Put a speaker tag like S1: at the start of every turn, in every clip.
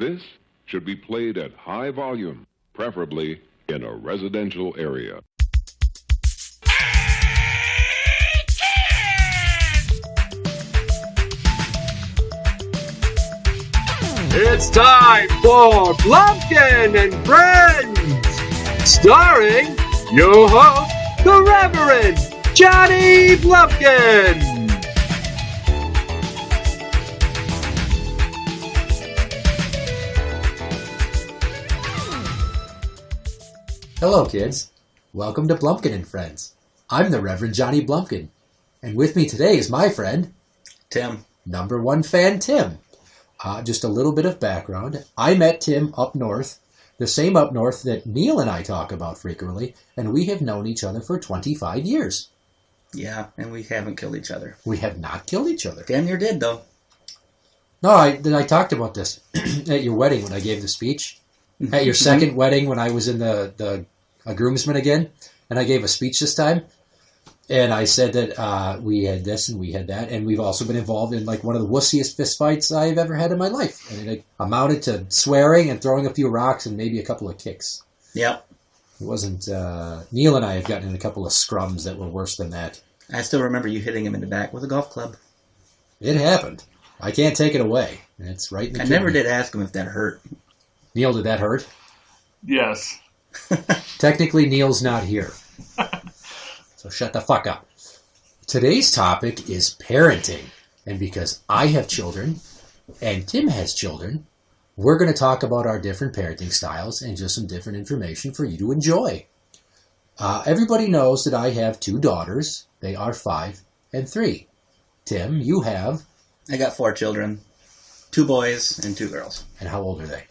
S1: This should be played at high volume, preferably in a residential area.
S2: It's time for Blumpkin and Friends, starring your host, the Reverend Johnny Blumpkin.
S3: Hello, kids. Welcome to Blumpkin and Friends. I'm the Reverend Johnny Blumpkin, and with me today is my friend,
S4: Tim.
S3: Number one fan, Tim. Just a little bit of background. I met Tim up north, the same up north that Neil and I talk about frequently, and we have known each other for 25 years.
S4: Yeah, and we haven't killed each other.
S3: We have not killed each other.
S4: Damn near did, though.
S3: No, I talked about this at your wedding when I gave the speech. At your second wedding when I was in the groomsman again, and I gave a speech this time. And I said that we had this and we had that, and we've also been involved in like one of the wussiest fistfights I've ever had in my life. And it amounted to swearing and throwing a few rocks and maybe a couple of kicks.
S4: Yep.
S3: It wasn't... Neil and I have gotten in a couple of scrums that were worse than that.
S4: I still remember you hitting him in the back with a golf club.
S3: It happened. I can't take it away. It's right in the
S4: I never did ask him if that hurt.
S3: Neil, did that hurt?
S5: Yes.
S3: Technically, Neil's not here. So shut the fuck up. Today's topic is parenting. And because I have children, and Tim has children, we're going to talk about our different parenting styles and just some different information for you to enjoy. Everybody knows that I have two daughters. They are 5 and 3. Tim, you have?
S4: I got 4 children. 2 boys and 2 girls.
S3: And how old are they?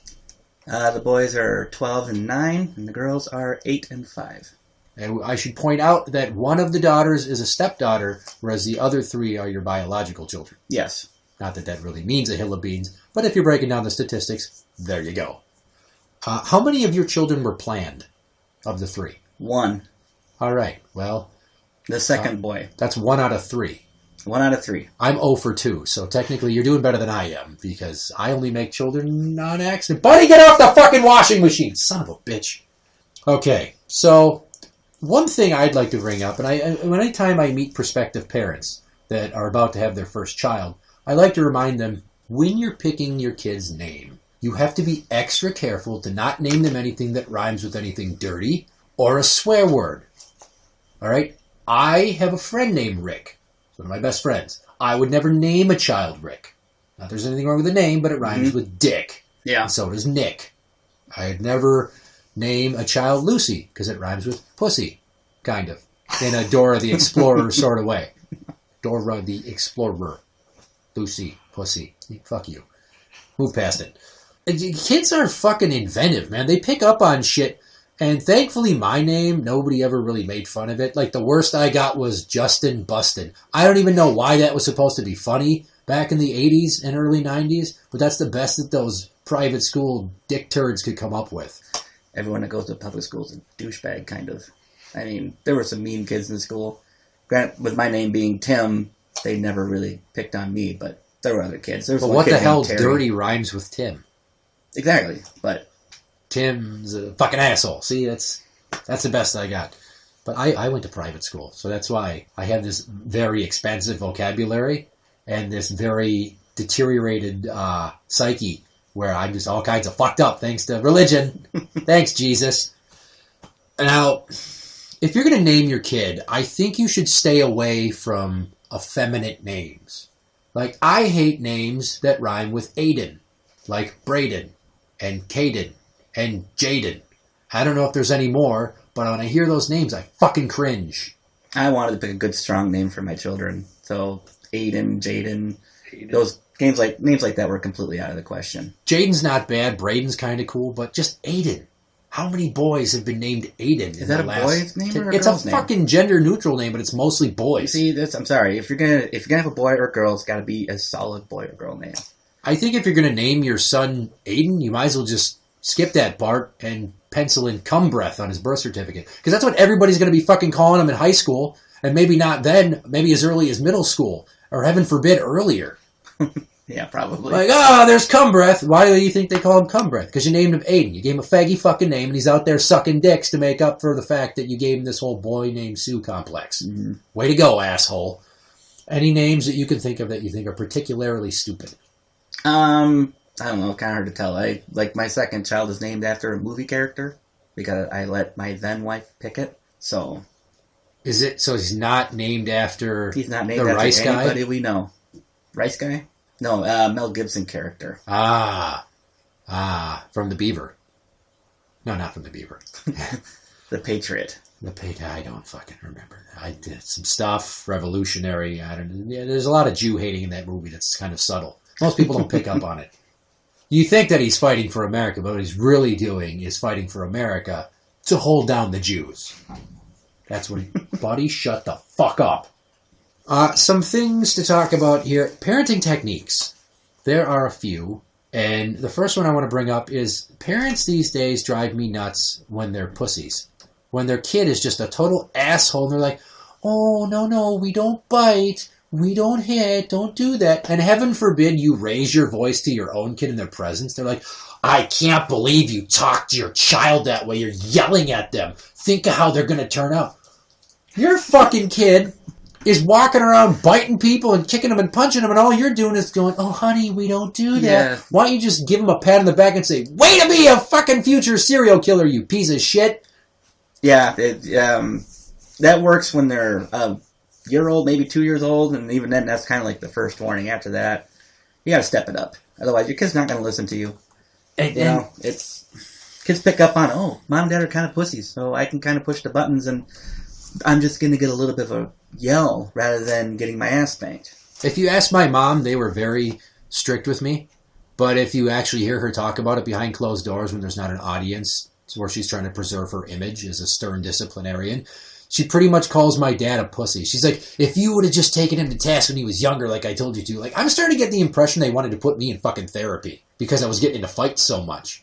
S4: The boys are 12 and 9, and the girls are 8 and 5.
S3: And I should point out that one of the daughters is a stepdaughter, whereas the other 3 are your biological children.
S4: Yes.
S3: Not that that really means a hill of beans, but if you're breaking down the statistics, there you go. How many of your children were planned of the 3?
S4: 1.
S3: All right, well...
S4: The second boy.
S3: That's 1 out of 3.
S4: 1 out of 3.
S3: I'm 0 for 2, so technically you're doing better than I am, because I only make children on accident. Buddy, get off the fucking washing machine! Son of a bitch. Okay, so... One thing I'd like to bring up, and anytime I meet prospective parents that are about to have their first child, I like to remind them, when you're picking your kid's name, you have to be extra careful to not name them anything that rhymes with anything dirty or a swear word. All right? I have a friend named Rick. He's one of my best friends. I would never name a child Rick. Not that there's anything wrong with the name, but it rhymes with dick.
S4: Yeah.
S3: And so does Nick. I'd never... name a child Lucy, because it rhymes with pussy, kind of, in a Dora the Explorer sort of way. Dora the Explorer. Lucy, pussy. Fuck you. Move past it. Kids are fucking inventive, man. They pick up on shit, and thankfully my name, nobody ever really made fun of it. Like, the worst I got was Justin Bustin. I don't even know why that was supposed to be funny back in the 80s and early 90s, but that's the best that those private school dick turds could come up with.
S4: Everyone that goes to public school is a douchebag, kind of. I mean, there were some mean kids in school. Granted, with my name being Tim, they never really picked on me, but there were other kids. There was
S3: but
S4: one
S3: what
S4: kid
S3: the hell
S4: named Terry.
S3: dirty rhymes with Tim?
S4: Exactly, but...
S3: Tim's a fucking asshole. See, that's the best I got. But I went to private school, so that's why I have this very expensive vocabulary and this very deteriorated psyche where I'm just all kinds of fucked up thanks to religion. Thanks, Jesus. Now, if you're going to name your kid, I think you should stay away from effeminate names. Like, I hate names that rhyme with Aiden, like Braden and Caden and Jaden. I don't know if there's any more, but when I hear those names, I fucking cringe.
S4: I wanted to pick a good, strong name for my children. So, Aiden, Jaden, those names like that were completely out of the question.
S3: Jaden's not bad. Braden's kind of cool, but just Aiden. How many boys have been named Aiden?
S4: Is that a boy's name or a
S3: It's
S4: girl's
S3: a
S4: name?
S3: fucking gender-neutral name, but it's mostly boys.
S4: See, I'm sorry. If you're gonna have a boy or a girl, it's got to be a solid boy or girl name.
S3: I think if you're going to name your son Aiden, you might as well just skip that part and pencil in cum breath on his birth certificate. Because that's what everybody's going to be fucking calling him in high school, and maybe not then, maybe as early as middle school, or heaven forbid, earlier.
S4: Yeah, probably.
S3: Like, there's Cumbreath. Why do you think they call him Cumbreath? Because you named him Aiden. You gave him a faggy fucking name, and he's out there sucking dicks to make up for the fact that you gave him this whole boy named Sue complex. Mm-hmm. Way to go, asshole. Any names that you can think of that you think are particularly stupid?
S4: I don't know. Kind of hard to tell. Like my second child is named after a movie character because I let my then wife pick it. So,
S3: is it so? He's not named after.
S4: He's not named
S3: the
S4: after
S3: Rice
S4: anybody
S3: guy?
S4: we know. Rice guy? No, Mel Gibson character.
S3: From the Beaver. No, not from the Beaver.
S4: The Patriot.
S3: I don't fucking remember. I did some stuff revolutionary. I don't know. Yeah, there's a lot of Jew hating in that movie. That's kind of subtle. Most people don't pick up on it. You think that he's fighting for America, but what he's really doing is fighting for America to hold down the Jews. That's what buddy, shut the fuck up. Some things to talk about here. Parenting techniques. There are a few. And the first one I want to bring up is parents these days drive me nuts when they're pussies. When their kid is just a total asshole and they're like, oh, no, we don't bite. We don't hit. Don't do that. And heaven forbid you raise your voice to your own kid in their presence. They're like, I can't believe you talk to your child that way. You're yelling at them. Think of how they're going to turn out. Your fucking kid is walking around biting people and kicking them and punching them, and all you're doing is going, oh, honey, we don't do that. Yeah. Why don't you just give him a pat on the back and say, way to be a fucking future serial killer, you piece of shit?
S4: Yeah, that works when they're a year old, maybe 2 years old, and even then, that's kind of like the first warning. After that, you got to step it up. Otherwise, your kid's not going to listen to you. And it's kids pick up on, oh, mom and dad are kind of pussies, so I can kind of push the buttons, and I'm just going to get a little bit of a yell rather than getting my ass spanked.
S3: If you ask my mom, they were very strict with me. But if you actually hear her talk about it behind closed doors when there's not an audience, where she's trying to preserve her image as a stern disciplinarian, she pretty much calls my dad a pussy. She's like, if you would have just taken him to task when he was younger like I told you to. Like, I'm starting to get the impression they wanted to put me in fucking therapy because I was getting into fights so much.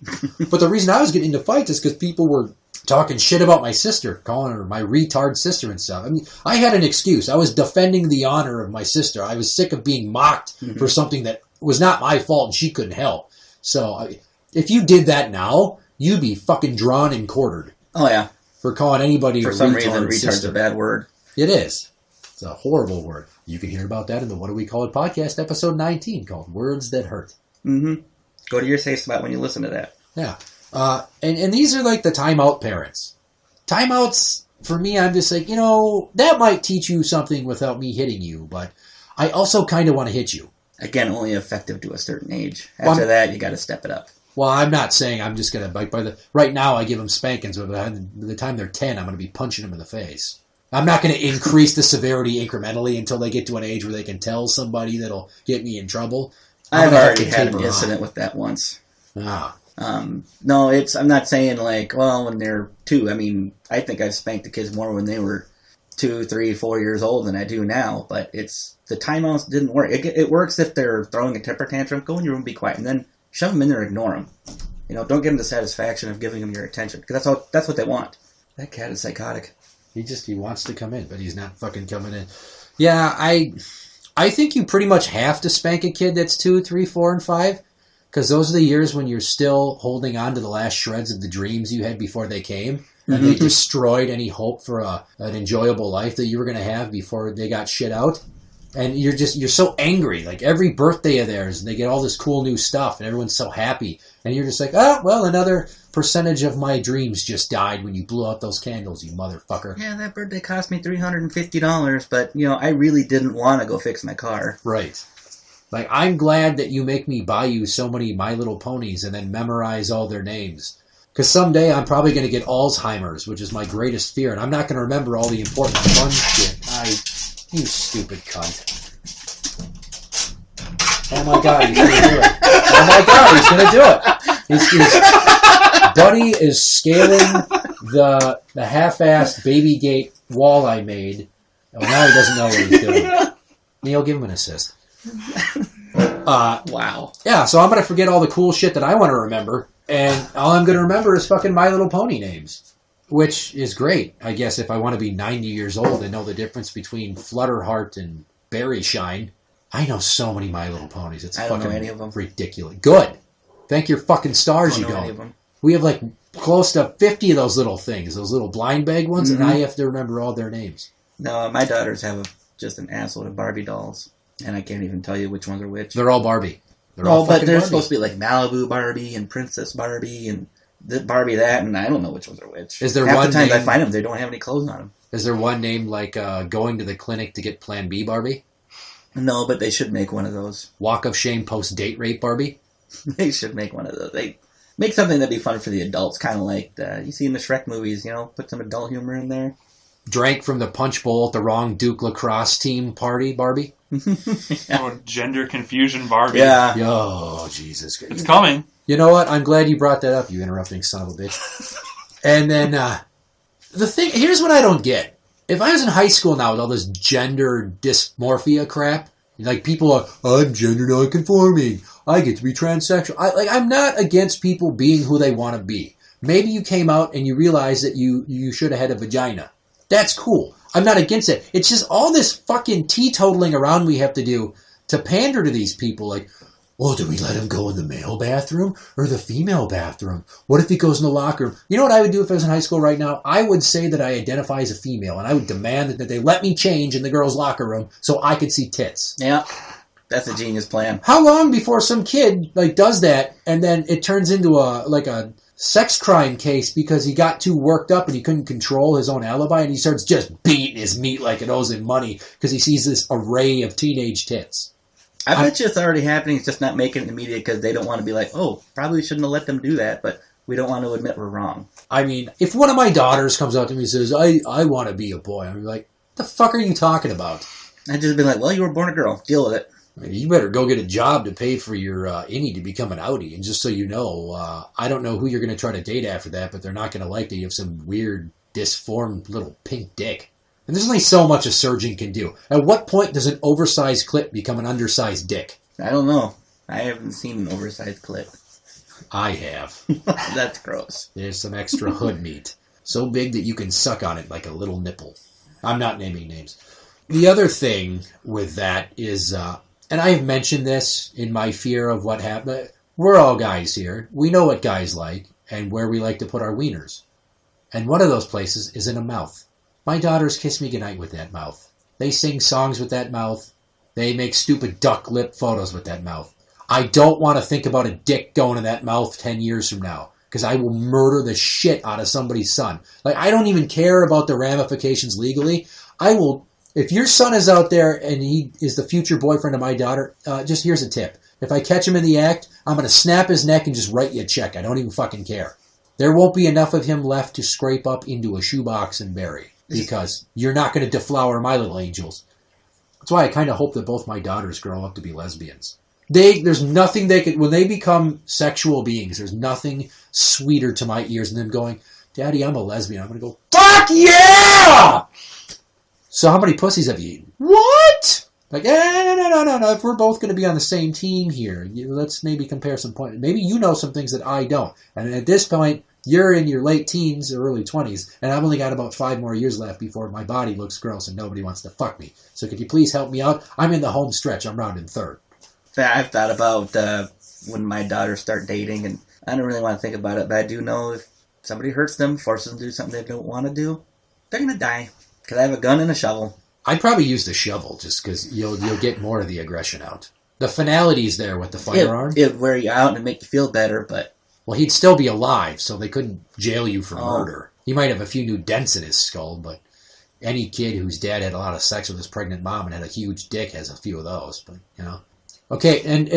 S3: But the reason I was getting into fights is because people were talking shit about my sister, calling her my retard sister and stuff. I mean, I had an excuse. I was defending the honor of my sister. I was sick of being mocked for something that was not my fault and she couldn't help. So if you did that now, you'd be fucking drawn and quartered.
S4: Oh, yeah.
S3: For calling anybody
S4: for
S3: a
S4: some
S3: retard
S4: reason, retard's
S3: sister.
S4: a bad word.
S3: It is. It's a horrible word. You can hear about that in the What Do We Call It podcast, episode 19, called Words That Hurt.
S4: Mm-hmm. Go to your safe spot when you listen to that.
S3: Yeah. And these are like the timeout parents. Timeouts, for me, I'm just like, that might teach you something without me hitting you, but I also kind of want to hit you.
S4: Again, only effective to a certain age. After that, you got to step it up.
S3: Well, I'm not saying I'm just going to bite by the... Right now, I give them spankings, but by the time they're 10, I'm going to be punching them in the face. I'm not going to increase the severity incrementally until they get to an age where they can tell somebody that'll get me in trouble.
S4: I've already had an incident with that once.
S3: Ah.
S4: No, I'm not saying like, well, when they're 2. I mean, I think I've spanked the kids more when they were 2, 3, 4 years old than I do now, but the timeouts didn't work. It works if they're throwing a temper tantrum. Go in your room, be quiet, and then shove them in there, ignore them. Don't give them the satisfaction of giving them your attention, because that's what they want. That cat is psychotic.
S3: He wants to come in, but he's not fucking coming in. Yeah, I think you pretty much have to spank a kid that's 2, 3, 4, and 5, because those are the years when you're still holding on to the last shreds of the dreams you had before they came, and they destroyed any hope for an enjoyable life that you were going to have before they got shit out. And you're so angry. Like every birthday of theirs, and they get all this cool new stuff, and everyone's so happy. And you're just like, oh, well, another percentage of my dreams just died when you blew out those candles, you motherfucker.
S4: Yeah, that birthday cost me $350, but, I really didn't want to go fix my car.
S3: Right. Like, I'm glad that you make me buy you so many My Little Ponies and then memorize all their names. Because someday I'm probably going to get Alzheimer's, which is my greatest fear, and I'm not going to remember all the important fun shit. You stupid cunt. Oh my god, he's going to do it. Oh my god, he's going to do it. Buddy is scaling the half-assed baby gate wall I made. Oh, now he doesn't know what he's doing. Neil, give him an assist.
S4: Wow.
S3: Yeah, so I'm going to forget all the cool shit that I want to remember, and all I'm going to remember is fucking My Little Pony names. Which is great, I guess, if I want to be 90 years old and know the difference between Flutterheart and Berry Shine. I know so many My Little Ponies. It's
S4: I don't
S3: fucking
S4: know any of them.
S3: ridiculous. Good. Thank your fucking stars
S4: I
S3: you
S4: don't know any
S3: don't.
S4: of them.
S3: We have like close to 50 of those little things, those little blind bag ones,
S4: Mm-hmm.
S3: and I have to remember all their names.
S4: No, my daughters have just an assload of Barbie dolls, and I can't even tell you which ones are which.
S3: They're all Barbie.
S4: No, but they're
S3: Barbie.
S4: supposed to be like Malibu Barbie and Princess Barbie and Barbie that, and I don't know which ones are which.
S3: Is there
S4: Half
S3: one
S4: the times I
S3: name-
S4: find them, they don't have any clothes on them.
S3: Is there one name like going to the clinic to get Plan B Barbie?
S4: No, but they should make one of those.
S3: Walk of Shame post date rape Barbie?
S4: They should make one of those. They make something that'd be fun for the adults, kind of like you see in the Shrek movies. Put some adult humor in there.
S3: Drank from the punch bowl at the wrong Duke lacrosse team party Barbie?
S5: Oh, gender confusion Barbie.
S4: Yeah.
S3: Oh, Jesus.
S5: It's coming.
S3: You know what? I'm glad you brought that up, you interrupting son of a bitch. And then, here's what I don't get. If I was in high school now with all this gender dysmorphia crap, like people are, I'm gender non-conforming, I get to be transsexual. I'm not against people being who they want to be. Maybe you came out and you realized that you should have had a vagina. That's cool. I'm not against it. It's just all this fucking teetotaling around we have to do to pander to these people. Like, well, do we let him go in the male bathroom or the female bathroom? What if he goes in the locker room? You know what I would do if I was in high school right now? I would say that I identify as a female, and I would demand that they let me change in the girls' locker room so I could see tits.
S4: Yeah. That's a genius plan.
S3: How long before some kid does that, and then it turns into a sex crime case because he got too worked up and he couldn't control his own alibi, and he starts just beating his meat like it owes him money because he sees this array of teenage tits.
S4: I bet you it's already happening. It's just not making it in the media because they don't want to be like, oh, probably shouldn't have let them do that, but we don't want to admit we're wrong.
S3: I mean, if one of my daughters comes up to me and says, I want to be a boy, I'm like, what the fuck are you talking about?
S4: I'd just be like, well, you were born a girl. Deal with it.
S3: You better go get a job to pay for your innie to become an outie. And just so you know, I don't know who you're going to try to date after that, but they're not going to like that you have some weird, disformed little pink dick. And there's only so much a surgeon can do. At what point does an oversized clit become an undersized dick?
S4: I don't know. I haven't seen an oversized clit.
S3: I have.
S4: That's gross.
S3: There's some extra hood meat. So big that you can suck on it like a little nipple. I'm not naming names. The other thing with that is, and I have mentioned this in my fear of what happened. We're all guys here. We know what guys like and where we like to put our wieners. And one of those places is in a mouth. My daughters kiss me goodnight with that mouth. They sing songs with that mouth. They make stupid duck lip photos with that mouth. I don't want to think about a dick going in that mouth 10 years from now because I will murder the shit out of somebody's son. I don't even care about the ramifications legally. I will, if your son is out there and he is the future boyfriend of my daughter, just here's a tip. If I catch him in the act, I'm going to snap his neck and just write you a check. I don't even fucking care. There won't be enough of him left to scrape up into a shoebox and bury because you're not going to deflower my little angels. That's why I kind of hope that both my daughters grow up to be lesbians. There's nothing they could, when they become sexual beings, there's nothing sweeter to my ears than them going, Daddy, I'm a lesbian. I'm going to go, fuck yeah! So how many pussies have you eaten? What? No. If we're both going to be on the same team here, let's maybe compare some points. Maybe you know some things that I don't. And at this point, you're in your late teens or early 20s, and I've only got about 5 more years left before my body looks gross and nobody wants to fuck me. So could you please help me out? I'm in the home stretch. I'm rounding third.
S4: I've thought about when my daughters start dating, and I don't really want to think about it, but I do know if somebody hurts them, forces them to do something they don't want to do, they're going to die. Because I have a gun and a shovel.
S3: I'd probably use the shovel just because you'll get more of the aggression out. The finality's there with the firearm.
S4: It'd wear you out and make you feel better, but...
S3: Well, he'd still be alive, so they couldn't jail you for murder. He might have a few new dents in his skull, but any kid whose dad had a lot of sex with his pregnant mom and had a huge dick has a few of those, but, you know. Okay, and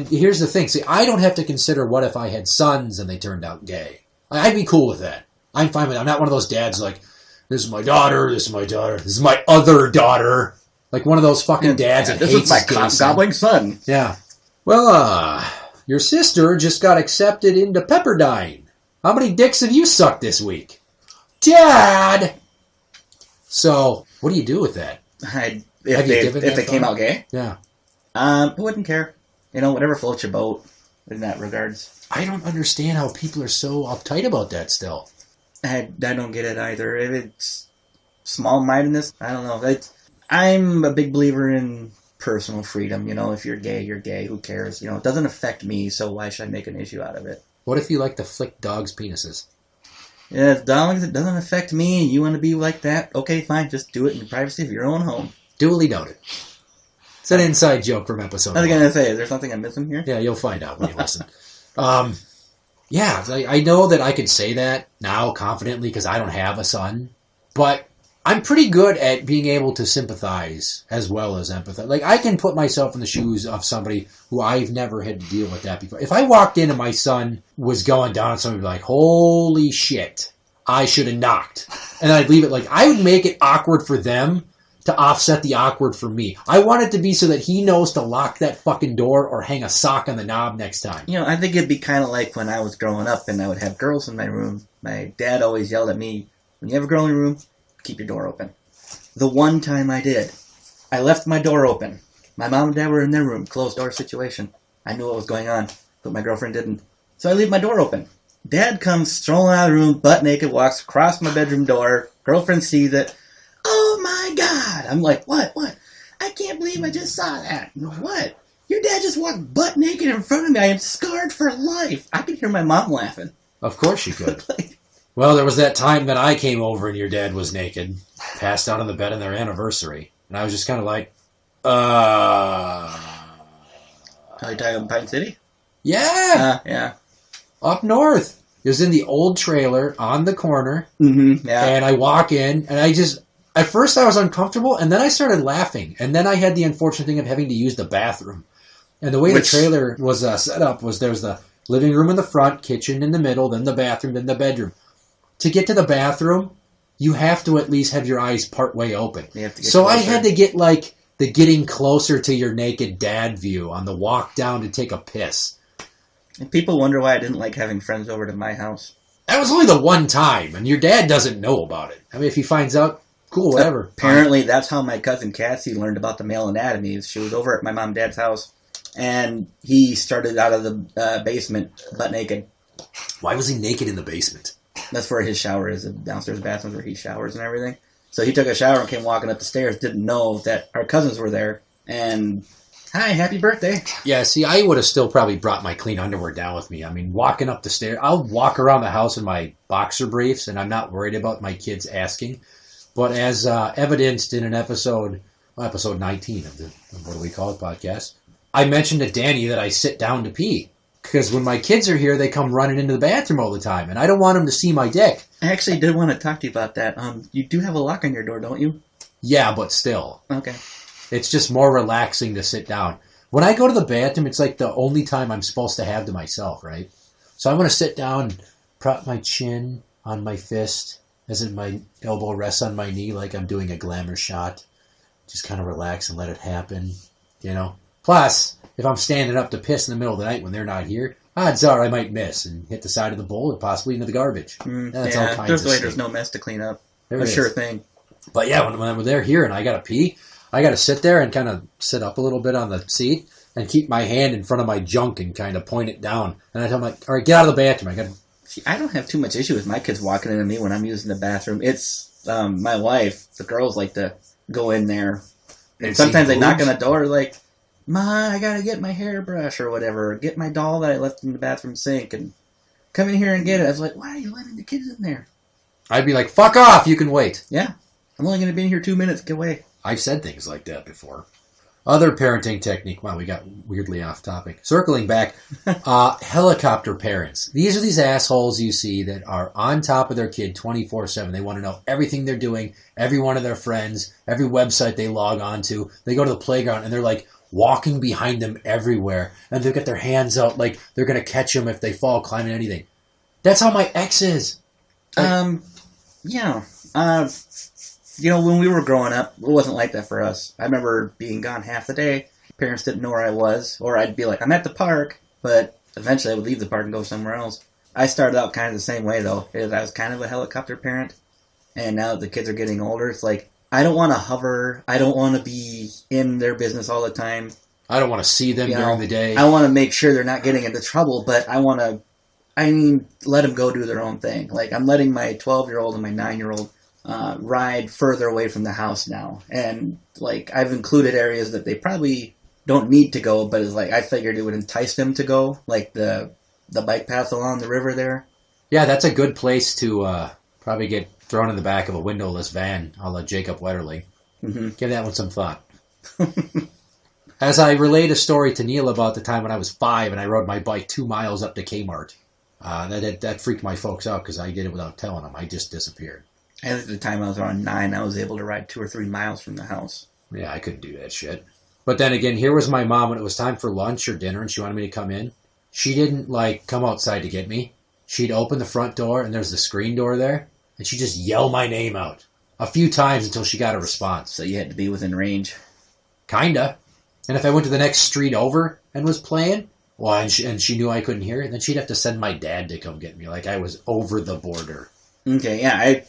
S3: here's the thing. See, I don't have to consider what if I had sons and they turned out gay. I'd be cool with that. I'm fine with it. I'm not one of those dads like, this is my daughter, this is my daughter, this is my other daughter. Like one of those fucking dads that
S4: this
S3: hates
S4: is my
S3: his gay son.
S4: gobbling son.
S3: Yeah. Well, your sister just got accepted into Pepperdine. How many dicks have you sucked this week? Dad! So, what do you do with that?
S4: If they came out gay?
S3: Yeah.
S4: I wouldn't care. Whatever floats your boat in that regards.
S3: I don't understand how people are so uptight about that still.
S4: I don't get it either. If it's small-mindedness, I don't know. I'm a big believer in personal freedom. If you're gay, you're gay. Who cares? It doesn't affect me, so why should I make an issue out of it?
S3: What if you like to flick dogs' penises?
S4: Yeah, as long as it doesn't affect me and you want to be like that, okay, fine. Just do it in the privacy of your own home.
S3: Duly noted. It's an inside joke from episode
S4: I was
S3: 1.
S4: going to say, is there something I'm missing here?
S3: Yeah, you'll find out when you listen. Yeah, I know that I can say that now confidently because I don't have a son, but I'm pretty good at being able to sympathize as well as empathize. Like, I can put myself in the shoes of somebody who I've never had to deal with that before. If I walked in and my son was going down and somebody would be like, holy shit, I should have knocked. And I'd leave it like, I would make it awkward for them to offset the awkward for me. I want it to be so that he knows to lock that fucking door or hang a sock on the knob next time.
S4: I think it'd be kind of like when I was growing up and I would have girls in my room. My dad always yelled at me, when you have a girl in your room, keep your door open. The one time I did, I left my door open. My mom and dad were in their room, closed door situation. I knew what was going on, but my girlfriend didn't. So I leave my door open. Dad comes strolling out of the room, butt naked, walks across my bedroom door. Girlfriend sees it. Oh my God! I'm like, what? I can't believe I just saw that. What? Your dad just walked butt naked in front of me. I am scarred for life. I could hear my mom laughing.
S3: Of course you could. Well, there was that time that I came over and your dad was naked, passed out on the bed on their anniversary. And I was just kind of like,
S4: Are you talking about Pine City?
S3: Yeah!
S4: Yeah.
S3: Up north. It was in the old trailer on the corner.
S4: Mm-hmm, yeah.
S3: And I walk in, and at first I was uncomfortable, and then I started laughing. And then I had the unfortunate thing of having to use the bathroom. And the way the trailer was set up was there was the living room in the front, kitchen in the middle, then the bathroom, then the bedroom. To get to the bathroom, you have to at least have your eyes part way open. So I had to get like the getting closer to your naked dad view on the walk down to take a piss.
S4: And people wonder why I didn't like having friends over to my house.
S3: That was only the one time, and your dad doesn't know about it. I mean, if he finds out, cool, whatever.
S4: Apparently, that's how my cousin Cassie learned about the male anatomy. She was over at my mom and dad's house, and he started out of the basement butt naked.
S3: Why was he naked in the basement?
S4: That's where his shower is. The downstairs bathroom where he showers and everything. So he took a shower and came walking up the stairs. Didn't know that our cousins were there. And, hi, happy birthday.
S3: Yeah, see, I would have still probably brought my clean underwear down with me. I mean, walking up the stairs, I'll walk around the house in my boxer briefs, and I'm not worried about my kids asking. But as evidenced in an episode 19 of the What Do We Call It podcast, I mentioned to Danny that I sit down to pee. Because when my kids are here, they come running into the bathroom all the time, and I don't want them to see my dick.
S4: I actually did want to talk to you about that. You do have a lock on your door, don't you?
S3: Yeah, but still.
S4: Okay.
S3: It's just more relaxing to sit down. When I go to the bathroom, it's like the only time I'm supposed to have to myself, right? So I'm going to sit down and prop my chin on my fist as in my elbow rests on my knee like I'm doing a glamour shot. Just kind of relax and let it happen, Plus, if I'm standing up to piss in the middle of the night when they're not here, odds are I might miss and hit the side of the bowl and possibly into the garbage. That's all kinds of shit.
S4: There's no mess to clean up.
S3: There
S4: Sure thing.
S3: But yeah, when they're here and I got to pee, I got to sit there and kind of sit up a little bit on the seat and keep my hand in front of my junk and kind of point it down. And I tell them, all right, get out of the bathroom.
S4: See, I don't have too much issue with my kids walking into me when I'm using the bathroom. It's my wife. The girls like to go in there. And sometimes they knock on the door like, Ma, I gotta get my hairbrush or whatever. Or get my doll that I left in the bathroom sink and come in here and get it. I was like, why are you letting the kids in there?
S3: I'd be like, fuck off, you can wait.
S4: Yeah. I'm only going to be in here 2 minutes. Get away.
S3: I've said things like that before. Other parenting technique. Wow, we got weirdly off topic. Circling back, helicopter parents. These are these assholes you see that are on top of their kid 24/7. They want to know everything they're doing, every one of their friends, every website they log on to. They go to the playground and they're like walking behind them everywhere. And they've got their hands out like they're going to catch them if they fall climbing anything. That's how my ex is.
S4: Yeah. When we were growing up, it wasn't like that for us. I remember being gone half the day. Parents didn't know where I was. Or I'd be like, I'm at the park. But eventually I would leave the park and go somewhere else. I started out kind of the same way, though. I was kind of a helicopter parent. And now that the kids are getting older, it's like, I don't want to hover. I don't want to be in their business all the time.
S3: I don't want to see them during the day.
S4: I want to make sure they're not getting into trouble, but I let them go do their own thing. Like, I'm letting my 12-year-old and my 9-year-old ride further away from the house now. And, like, I've included areas that they probably don't need to go, but it's like, I figured it would entice them to go, like the bike path along the river there.
S3: Yeah, that's a good place to probably get thrown in the back of a windowless van, a la Jacob Wetterling.
S4: Mm-hmm.
S3: Give that one some thought. As I relayed a story to Neil about the time when I was 5 and I rode my bike 2 miles up to Kmart. That freaked my folks out because I did it without telling them. I just disappeared.
S4: And at the time I was around 9, I was able to ride 2 or 3 miles from the house.
S3: Yeah, I couldn't do that shit. But then again, here was my mom when it was time for lunch or dinner and she wanted me to come in. She didn't, come outside to get me. She'd open the front door and there's the screen door there. And she'd just yell my name out a few times until she got a response.
S4: So you had to be within range.
S3: Kinda. And if I went to the next street over and was playing, well, and she knew I couldn't hear it, then she'd have to send my dad to come get me. Like I was over the border.
S4: Okay, yeah,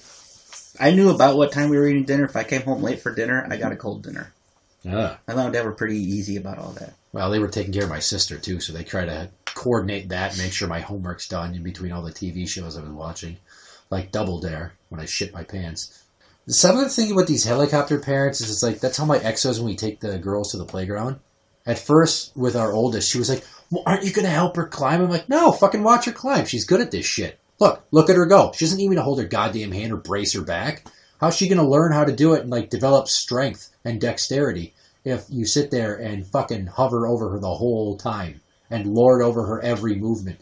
S4: I knew about what time we were eating dinner. If I came home late for dinner, I got a cold dinner.
S3: Yeah.
S4: My mom and dad were pretty easy about all that.
S3: Well, they were taking care of my sister, too, so they try to coordinate that and make sure my homework's done in between all the TV shows I was watching. Like Double Dare, when I shit my pants. Some of the thing with these helicopter parents is it's like, that's how my ex was when we take the girls to the playground. At first, with our oldest, she was like, well, aren't you going to help her climb? I'm like, no, fucking watch her climb. She's good at this shit. Look at her go. She doesn't even hold her goddamn hand or brace her back. How's she going to learn how to do it and, develop strength and dexterity if you sit there and fucking hover over her the whole time and lord over her every movement?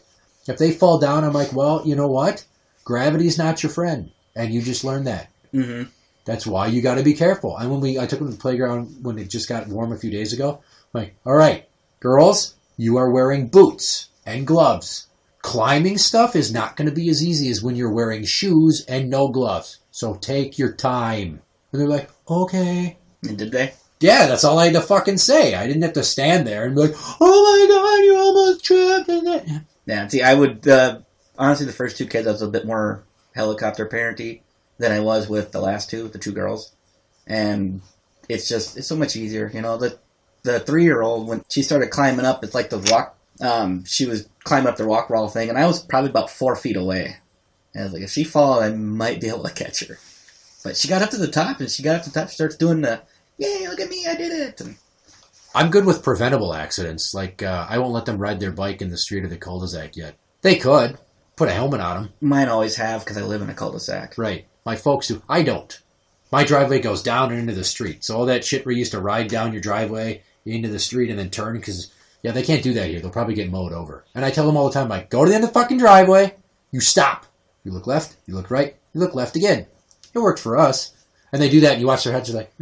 S3: If they fall down, I'm like, well, you know what? Gravity's not your friend. And you just learned that.
S4: Mm-hmm.
S3: That's why you got to be careful. And when I took them to the playground when it just got warm a few days ago, I'm like, all right, girls, you are wearing boots and gloves. Climbing stuff is not going to be as easy as when you're wearing shoes and no gloves. So take your time. And they're like, okay.
S4: And did they?
S3: Yeah, that's all I had to fucking say. I didn't have to stand there and be like, oh my God, you almost tripped.
S4: Yeah, see, I would, honestly, the first 2 kids, I was a bit more helicopter parenty than I was with the last 2, the 2 girls. And it's so much easier. You know, the 3-year-old, when she started climbing up, it's like the rock, she was climbing up the rock wall thing, and I was probably about 4 feet away. And I was like, if she falls, I might be able to catch her. But she got up to the top, and she starts doing the, yay, look at me, I did it. And
S3: I'm good with preventable accidents. I won't let them ride their bike in the street or the cul-de-sac yet. They could. Put a helmet on them.
S4: Mine always have, because I live in a cul-de-sac.
S3: Right. My folks do. I don't. My driveway goes down and into the street. So all that shit where you used to ride down your driveway into the street and then turn, because, yeah, they can't do that here. They'll probably get mowed over. And I tell them all the time, like, go to the end of the fucking driveway, you stop. You look left, you look right, you look left again. It worked for us. And they do that, and you watch their heads, you're like,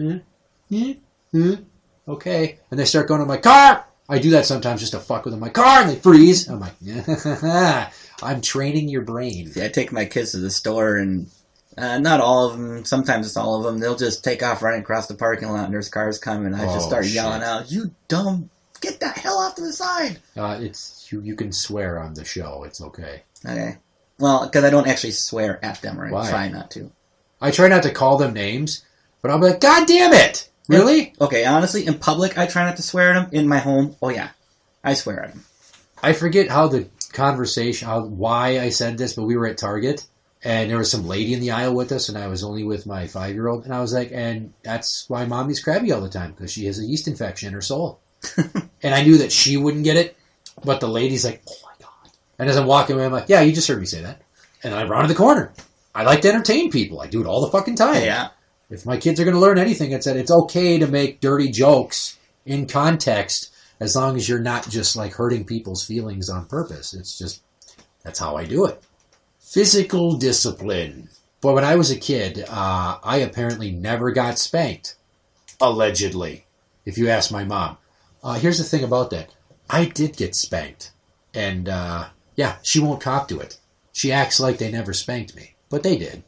S3: okay. And they start going to my car. I do that sometimes just to fuck with them. My car, and they freeze. I'm like, yeah, I'm training your brain.
S4: See, I take my kids to the store, and not all of them, sometimes it's all of them, they'll just take off running across the parking lot, and there's cars coming, and I just start yelling out, you dumb, get the hell off to the side.
S3: You can swear on the show. It's okay.
S4: Okay. Well, because I don't actually swear at them, or I
S3: Why?
S4: try not to.
S3: I try not to call them names, but I'll be like, God damn it! Really?
S4: Okay, honestly, in public, I try not to swear at them. In my home, oh yeah, I swear at them.
S3: I forget how the conversation, why I said this, but we were at Target, and there was some lady in the aisle with us, and I was only with my 5-year-old, and I was like, and that's why Mommy's crabby all the time, because she has a yeast infection in her soul. And I knew that she wouldn't get it, but the lady's like, oh my God. And as I'm walking away, I'm like, yeah, you just heard me say that. And I rounded the corner. I like to entertain people. I do it all the fucking time.
S4: Yeah.
S3: If my kids are going to learn anything, it's that it's okay to make dirty jokes in context as long as you're not just hurting people's feelings on purpose. It's just, that's how I do it. Physical discipline. Boy, when I was a kid, I apparently never got spanked. Allegedly. If you ask my mom. Here's the thing about that. I did get spanked. And, yeah, she won't cop to it. She acts like they never spanked me. But they did.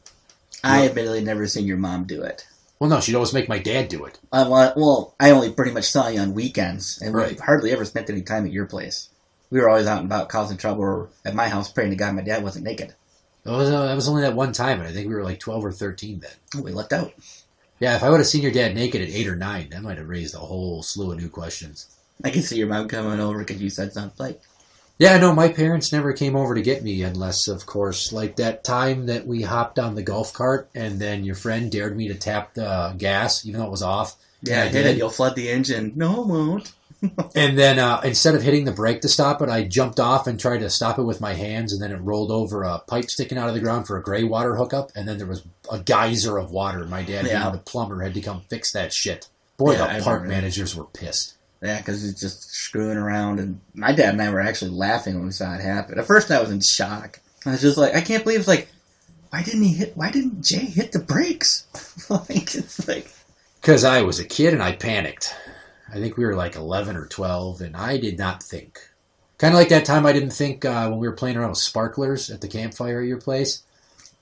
S4: I admittedly never seen your mom do it.
S3: Well, no, she'd always make my dad do it.
S4: Well, I only pretty much saw you on weekends, and
S3: Right.
S4: we hardly ever spent any time at your place. We were always out and about causing trouble, or at my house praying to God my dad wasn't naked.
S3: That was only that one time, and I think we were 12 or 13 then.
S4: Oh, we lucked out.
S3: Yeah, if I would have seen your dad naked at 8 or 9, that might have raised a whole slew of new questions.
S4: I can see your mom coming over because you said something like,
S3: Yeah, no, my parents never came over to get me unless, of course, like that time that we hopped on the golf cart and then your friend dared me to tap the gas, even though it was off.
S4: Yeah, hit it. You'll flood the engine. No, I won't.
S3: And then instead of hitting the brake to stop it, I jumped off and tried to stop it with my hands, and then it rolled over a pipe sticking out of the ground for a gray water hookup, and then there was a geyser of water. My dad, being the plumber, had to come fix that shit. Boy, the park managers were pissed.
S4: Yeah, because he's just screwing around, and my dad and I were actually laughing when we saw it happen. At first, I was in shock. I was just like, I can't believe, it's like, why didn't Jay hit the brakes? It's like...
S3: Because I was a kid and I panicked. I think we were like 11 or 12, and I did not think. Kind of like that time I didn't think when we were playing around with sparklers at the campfire at your place.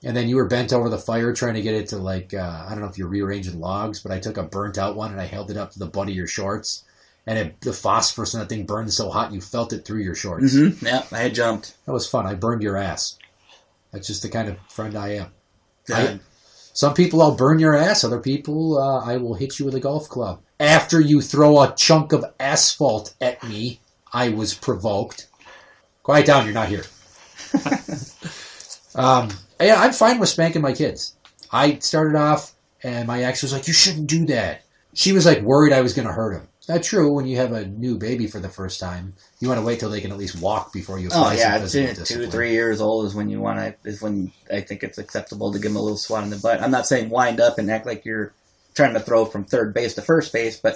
S3: And then you were bent over the fire trying to get it to like, I don't know if you're rearranging logs, but I took a burnt out one and I held it up to the butt of your shorts. And the phosphorus in that thing burned so hot you felt it through your shorts.
S4: Mm-hmm. Yeah, I had jumped.
S3: That was fun. I burned your ass. That's just the kind of friend I am.
S4: Yeah.
S3: Some people I'll burn your ass. Other people I will hit you with a golf club. After you throw a chunk of asphalt at me, I was provoked. Quiet down, you're not here. Yeah, I'm fine with spanking my kids. I started off, and my ex was like, you shouldn't do that. She was like worried I was going to hurt him. It's not true. When you have a new baby for the first time, you want to wait till they can at least walk before you apply some physical discipline.
S4: 2 3 years old is when I think it's acceptable to give them a little swat in the butt. I'm not saying wind up and act like you're trying to throw from third base to first base, but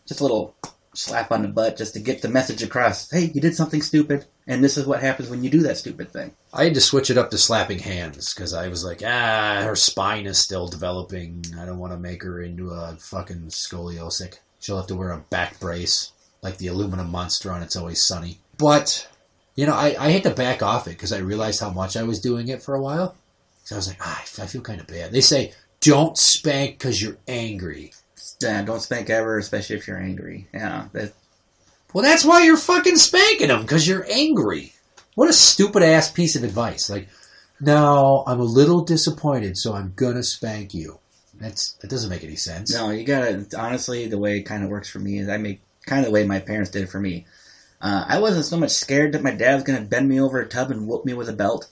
S4: just a little slap on the butt just to get the message across. Hey, you did something stupid, and this is what happens when you do that stupid thing.
S3: I had to switch it up to slapping hands because I was like, her spine is still developing. I don't want to make her into a fucking scoliosis. She'll have to wear a back brace like the aluminum monster on It's Always Sunny. But, I had to back off it because I realized how much I was doing it for a while. So I was like, I feel kind of bad. They say, don't spank because you're angry.
S4: Yeah, don't spank ever, especially if you're angry. Yeah.
S3: Well, that's why you're fucking spanking them, because you're angry. What a stupid-ass piece of advice. Like, no, I'm a little disappointed, so I'm going to spank you. That doesn't make any sense.
S4: No, you gotta, honestly, the way it kind of works for me is I make kind of the way my parents did it for me. I wasn't so much scared that my dad was going to bend me over a tub and whoop me with a belt.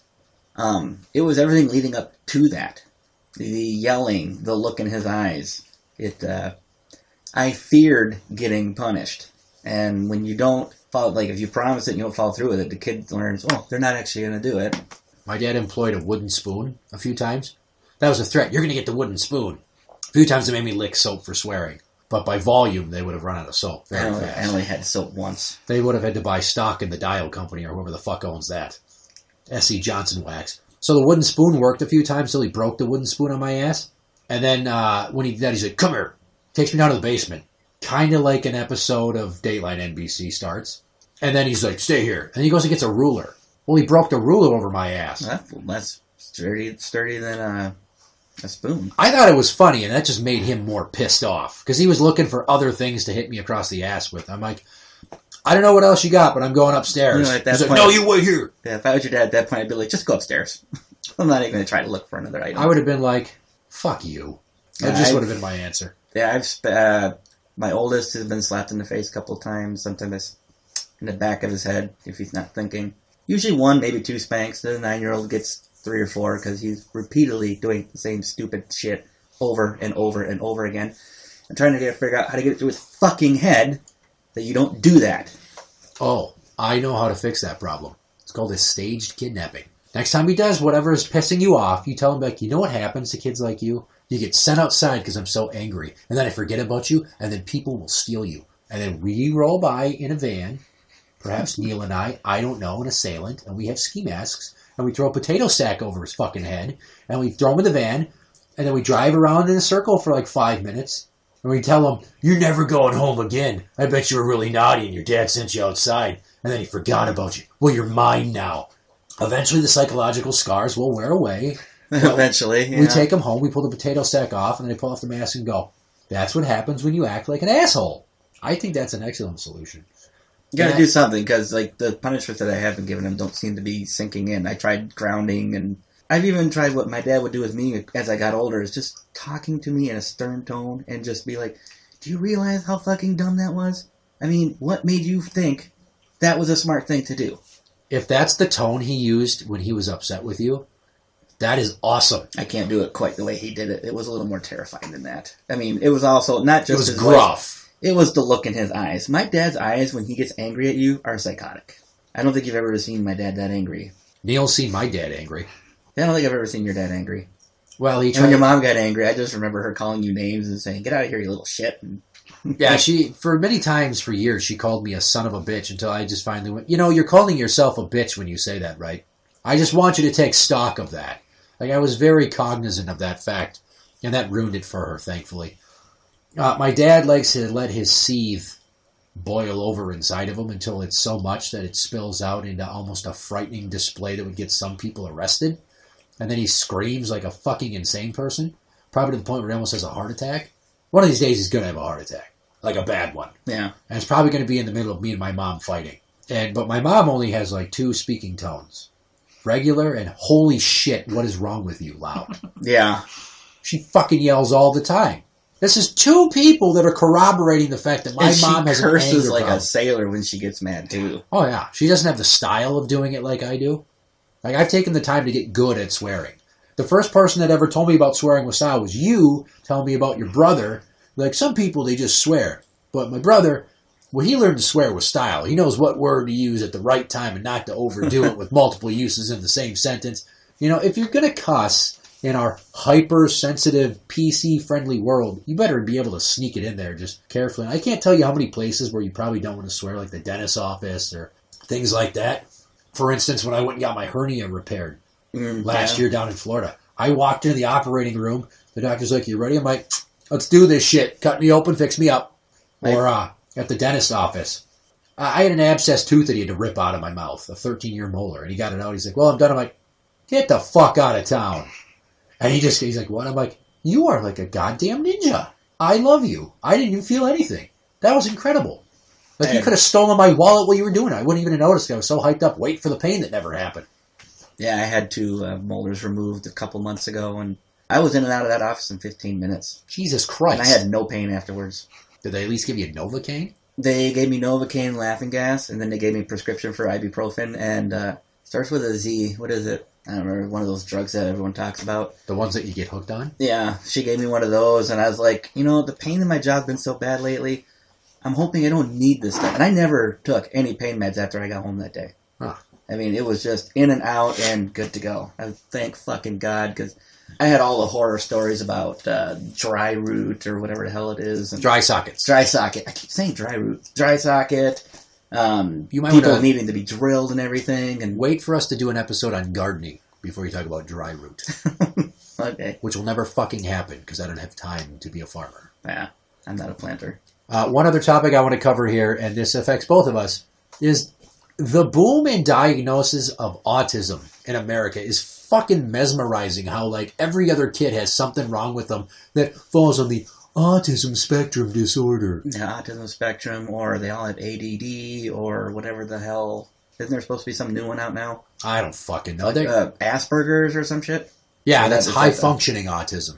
S4: It was everything leading up to that. The yelling, the look in his eyes. I feared getting punished. And when you don't follow, like if you promise it and you don't follow through with it, the kid learns, they're not actually going to do it.
S3: My dad employed a wooden spoon a few times. That was a threat. You're going to get the wooden spoon. A few times they made me lick soap for swearing. But by volume, they would have run out of soap very fast.
S4: I only had soap once.
S3: They would have had to buy stock in the Dial Company or whoever the fuck owns that. S.E. Johnson Wax. So the wooden spoon worked a few times till he broke the wooden spoon on my ass. And then when he did that, he's like, come here. Takes me down to the basement. Kind of like an episode of Dateline NBC starts. And then he's like, stay here. And he goes and gets a ruler. Well, he broke the ruler over my ass.
S4: That's sturdy than a spoon.
S3: I thought it was funny, and that just made him more pissed off. Because he was looking for other things to hit me across the ass with. I'm like, I don't know what else you got, but I'm going upstairs. He's like, no, you wait here.
S4: Yeah, if I was your dad at that point, I'd be like, just go upstairs. I'm not even going to try to look for another item.
S3: I would have been like, fuck you. That just would have been my answer.
S4: Yeah, my oldest has been slapped in the face a couple of times, sometimes in the back of his head if he's not thinking. Usually 1, maybe 2 spanks. The 9-year-old gets 3 or 4 because he's repeatedly doing the same stupid shit over and over and over again. I'm trying to figure out how to get it through his fucking head that you don't do that.
S3: Oh, I know how to fix that problem. It's called a staged kidnapping. Next time he does whatever is pissing you off, you tell him, like, you know what happens to kids like you? You get sent outside because I'm so angry. And then I forget about you, and then people will steal you. And then we roll by in a van, perhaps Neil and I don't know, an assailant, and we have ski masks, and we throw a potato sack over his fucking head, and we throw him in the van, and then we drive around in a circle for like 5 minutes, and we tell him, you're never going home again. I bet you were really naughty and your dad sent you outside, and then he forgot about you. Well, you're mine now. Eventually the psychological scars will wear away.
S4: Eventually, yeah.
S3: We take him home, we pull the potato sack off, and then they pull off the mask and go, that's what happens when you act like an asshole. I think that's an excellent solution.
S4: You gotta do something, because like the punishments that I have been giving him don't seem to be sinking in. I tried grounding, and I've even tried what my dad would do with me as I got older, is just talking to me in a stern tone, and just be like, do you realize how fucking dumb that was? I mean, what made you think that was a smart thing to do.
S3: If that's the tone he used when he was upset with you, that is awesome.
S4: I can't do it quite the way he did it. It was a little more terrifying than that. I mean, it was also not just
S3: It was
S4: his
S3: gruff.
S4: voice, it was the look in his eyes. My dad's eyes, when he gets angry at you, are psychotic. I don't think you've ever seen my dad that angry.
S3: Neil's seen my dad angry.
S4: I don't think I've ever seen your dad angry.
S3: Well, he
S4: And
S3: tried.
S4: when your mom got angry, I just remember her calling you names and saying, "Get out of here, you little shit." And
S3: Yeah, for many times for years, she called me a son of a bitch until I just finally went, you're calling yourself a bitch when you say that, right? I just want you to take stock of that. Like, I was very cognizant of that fact, and that ruined it for her, thankfully. My dad likes to let his seethe boil over inside of him until it's so much that it spills out into almost a frightening display that would get some people arrested. And then he screams like a fucking insane person, probably to the point where he almost has a heart attack. One of these days he's going to have a heart attack, like a bad one.
S4: yeah.
S3: And it's probably going to be in the middle of me and my mom fighting. But my mom only has like 2 speaking tones. Regular and holy shit, what is wrong with you, loud.
S4: Yeah.
S3: She fucking yells all the time. This is 2 people that are corroborating the fact that my
S4: And
S3: mom
S4: she
S3: has an
S4: curses
S3: anger
S4: like
S3: problem.
S4: a sailor when she gets mad, too.
S3: Oh yeah, she doesn't have the style of doing it like I do. Like, I've taken the time to get good at swearing. The first person that ever told me about swearing with style was you telling me about your brother. Like, some people, they just swear. But my brother, well, he learned to swear with style. He knows what word to use at the right time and not to overdo it with multiple uses in the same sentence. If you're going to cuss in our hypersensitive, PC-friendly world, you better be able to sneak it in there just carefully. And I can't tell you how many places where you probably don't want to swear, like the dentist's office or things like that. For instance, when I went and got my hernia repaired last year down in Florida, I walked into the operating room. The doctor's like, "You ready?" I'm like, "Let's do this shit. Cut me open, fix me up."
S4: Right.
S3: Or at the dentist's office, I had an abscessed tooth that he had to rip out of my mouth, a 13-year molar, and he got it out. He's like, "Well, I'm done." I'm like, "Get the fuck out of town." And he's like, "What?" I'm like, "You are like a goddamn ninja. I love you. I didn't even feel anything. That was incredible. Like, you could have stolen my wallet while you were doing it. I wouldn't even have noticed. I was so hyped up, waiting for the pain that never happened."
S4: Yeah, I had 2 molars removed a couple months ago, and I was in and out of that office in 15 minutes.
S3: Jesus Christ.
S4: And I had no pain afterwards.
S3: Did they at least give you Novocaine?
S4: They gave me Novocaine laughing gas, and then they gave me a prescription for ibuprofen, and starts with a Z. What is it? I don't remember. One of those drugs that everyone talks about.
S3: The ones that you get hooked on?
S4: Yeah, she gave me one of those, and I was like, the pain in my jaw's been so bad lately. I'm hoping I don't need this stuff. And I never took any pain meds after I got home that day.
S3: Huh.
S4: I mean, it was just in and out and good to go. I thank fucking God, because I had all the horror stories about dry root or whatever the hell it is. And
S3: Dry sockets.
S4: dry socket. I keep saying dry root. Dry socket.
S3: You might
S4: People
S3: wanna
S4: needing to be drilled and everything. And
S3: wait for us to do an episode on gardening before you talk about dry root,
S4: okay.
S3: which will never fucking happen because I don't have time to be a farmer.
S4: Yeah, I'm not a planter.
S3: One other topic I want to cover here, and this affects both of us, is the boom in diagnosis of autism in America is fucking mesmerizing. How, like, every other kid has something wrong with them that falls on the autism spectrum disorder.
S4: The autism spectrum, or they all have ADD, or whatever the hell. Isn't there supposed to be some new one out now?
S3: I don't fucking know.
S4: Asperger's or some shit?
S3: Yeah,
S4: Or
S3: that's
S4: that-
S3: high-functioning autism.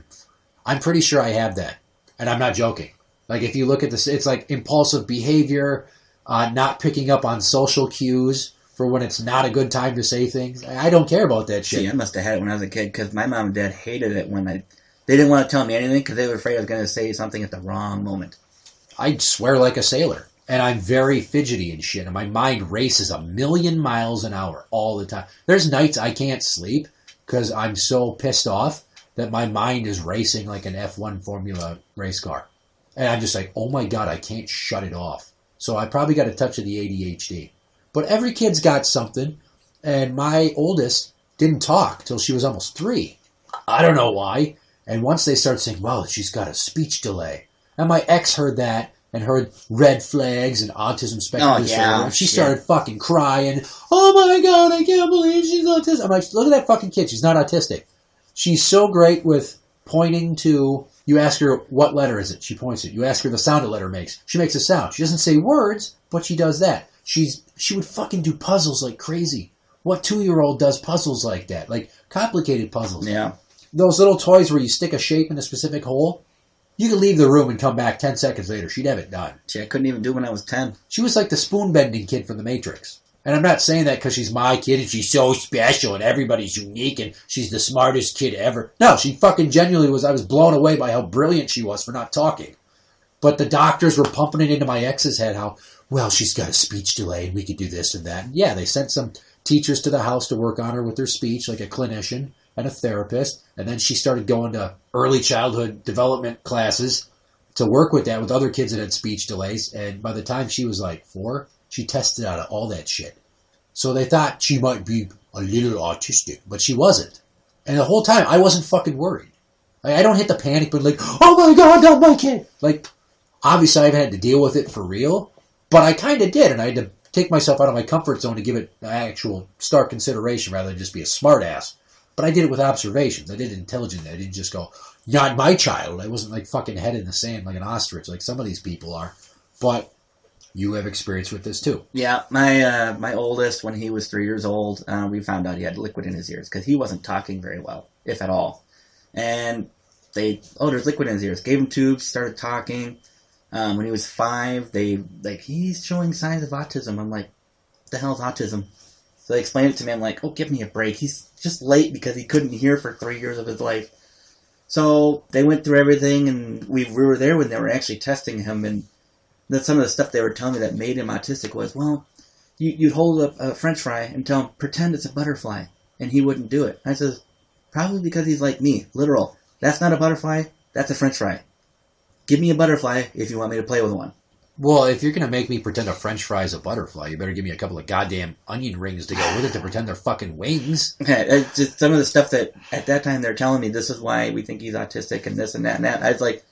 S3: I'm pretty sure I have that, and I'm not joking. Like, if you look at this, it's like impulsive behavior, not picking up on social cues for when it's not a good time to say things. I don't care about that shit.
S4: See, I must have had it when I was a kid, because my mom and dad hated it when they didn't want to tell me anything, because they were afraid I was going to say something at the wrong moment.
S3: I swear like a sailor, and I'm very fidgety and shit, and my mind races 1,000,000 miles an hour all the time. There's nights I can't sleep because I'm so pissed off that my mind is racing like an F1 Formula race car. And I'm just like, oh my God, I can't shut it off. So I probably got a touch of the ADHD. But every kid's got something, and my oldest didn't talk till she was almost 3. I don't know why. And once they start saying, well, she's got a speech delay. And my ex heard that and heard red flags and autism spectrum disorder.
S4: yeah,
S3: And she started fucking crying. Oh my God, I can't believe she's autistic. I'm like, look at that fucking kid. She's not autistic. She's so great with pointing to, you ask her, what letter is it? She points it. You ask her the sound a letter makes. She makes a sound. She doesn't say words, but she does that. She would fucking do puzzles like crazy. What 2-year-old does puzzles like that? Like complicated puzzles.
S4: Yeah.
S3: Those little toys where you stick a shape in a specific hole. You could leave the room and come back 10 seconds later. She'd have it done.
S4: Gee, I couldn't even do it when I was 10.
S3: She was like the spoon-bending kid from The Matrix. And I'm not saying that because she's my kid and she's so special and everybody's unique and she's the smartest kid ever. No, she fucking genuinely was. I was blown away by how brilliant she was for not talking. But the doctors were pumping it into my ex's head how, well, she's got a speech delay and we could do this and that. And yeah, they sent some teachers to the house to work on her with her speech, like a clinician and a therapist. And then she started going to early childhood development classes to work with that with other kids that had speech delays. And by the time she was like 4, she tested out of all that shit. So they thought she might be a little autistic, but she wasn't. And the whole time, I wasn't fucking worried. I don't hit the panic, but like, oh my God, not my kid. Like, obviously I haven't had to deal with it for real, but I kind of did. And I had to take myself out of my comfort zone to give it actual stark consideration rather than just be a smart ass. But I did it with observations. I did it intelligently. I didn't just go, not my child. I wasn't like fucking head in the sand like an ostrich like some of these people are. But you have experience with this too.
S4: Yeah, my oldest, when he was 3 years old, we found out he had liquid in his ears because he wasn't talking very well, if at all. And there's liquid in his ears. Gave him tubes, started talking. When he was 5, he's showing signs of autism. I'm like, what the hell is autism? So they explained it to me. I'm like, oh, give me a break. He's just late because he couldn't hear for 3 years of his life. So they went through everything, and we were there when they were actually testing him, and then some of the stuff they were telling me that made him autistic was, well, you'd hold up a french fry and tell him, pretend it's a butterfly, and he wouldn't do it. I says, probably because he's like me, literal. That's not a butterfly, that's a french fry. Give me a butterfly if you want me to play with one.
S3: Well, if you're going to make me pretend a french fry is a butterfly, you better give me a couple of goddamn onion rings to go with it to pretend they're fucking wings.
S4: Okay, it's just some of the stuff that at that time they're telling me this is why we think he's autistic and this and that and that. I was like,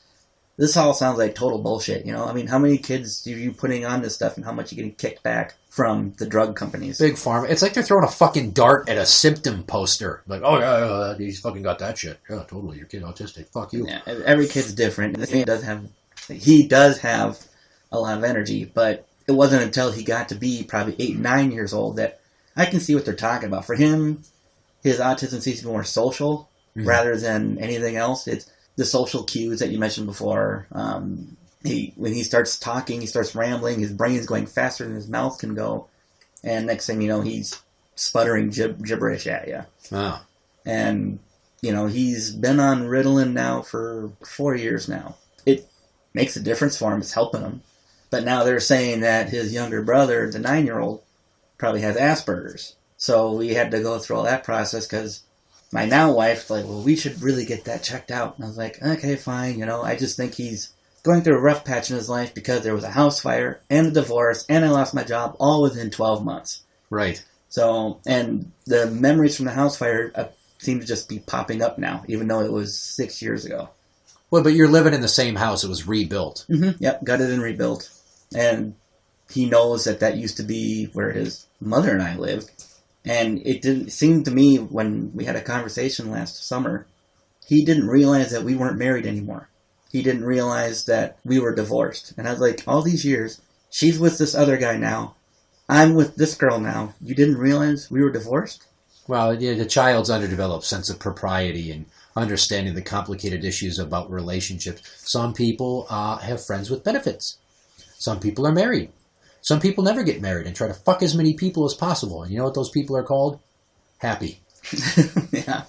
S4: this all sounds like total bullshit, you know? I mean, how many kids are you putting on this stuff and how much are you getting kicked back from the drug companies?
S3: Big pharma. It's like they're throwing a fucking dart at a symptom poster. Like, oh, yeah, he's fucking got that shit. Yeah, totally. Your kid autistic. Fuck you.
S4: Yeah, every kid's different. And he does have a lot of energy, but it wasn't until he got to be probably 8, 9 years old that I can see what they're talking about. For him, his autism seems to be more social rather than anything else. It's the social cues that you mentioned before. When he starts talking, he starts rambling, his brain is going faster than his mouth can go, and next thing you know, he's sputtering gibberish at you.
S3: Oh.
S4: And, you know, he's been on Ritalin now for 4 years now. It makes a difference for him. It's helping him. But now they're saying that his younger brother, the 9-year-old, probably has Asperger's. So we had to go through all that process because my now wife's like, well, we should really get that checked out. And I was like, okay, fine. You know, I just think he's going through a rough patch in his life because there was a house fire and a divorce and I lost my job all within 12 months.
S3: Right.
S4: So, and the memories from the house fire seem to just be popping up now, even though it was 6 years ago.
S3: Well, but you're living in the same house. It was rebuilt.
S4: Mm-hmm. Yep, gutted and rebuilt. And he knows that used to be where his mother and I lived. And it didn't seem to me when we had a conversation last summer, he didn't realize that we weren't married anymore. He didn't realize that we were divorced. And I was like, all these years, she's with this other guy now. I'm with this girl now. You didn't realize we were divorced?
S3: Well, yeah, the child's underdeveloped sense of propriety and understanding the complicated issues about relationships. Some people have friends with benefits. Some people are married. Some people never get married and try to fuck as many people as possible. And you know what those people are called? Happy.
S4: Yeah.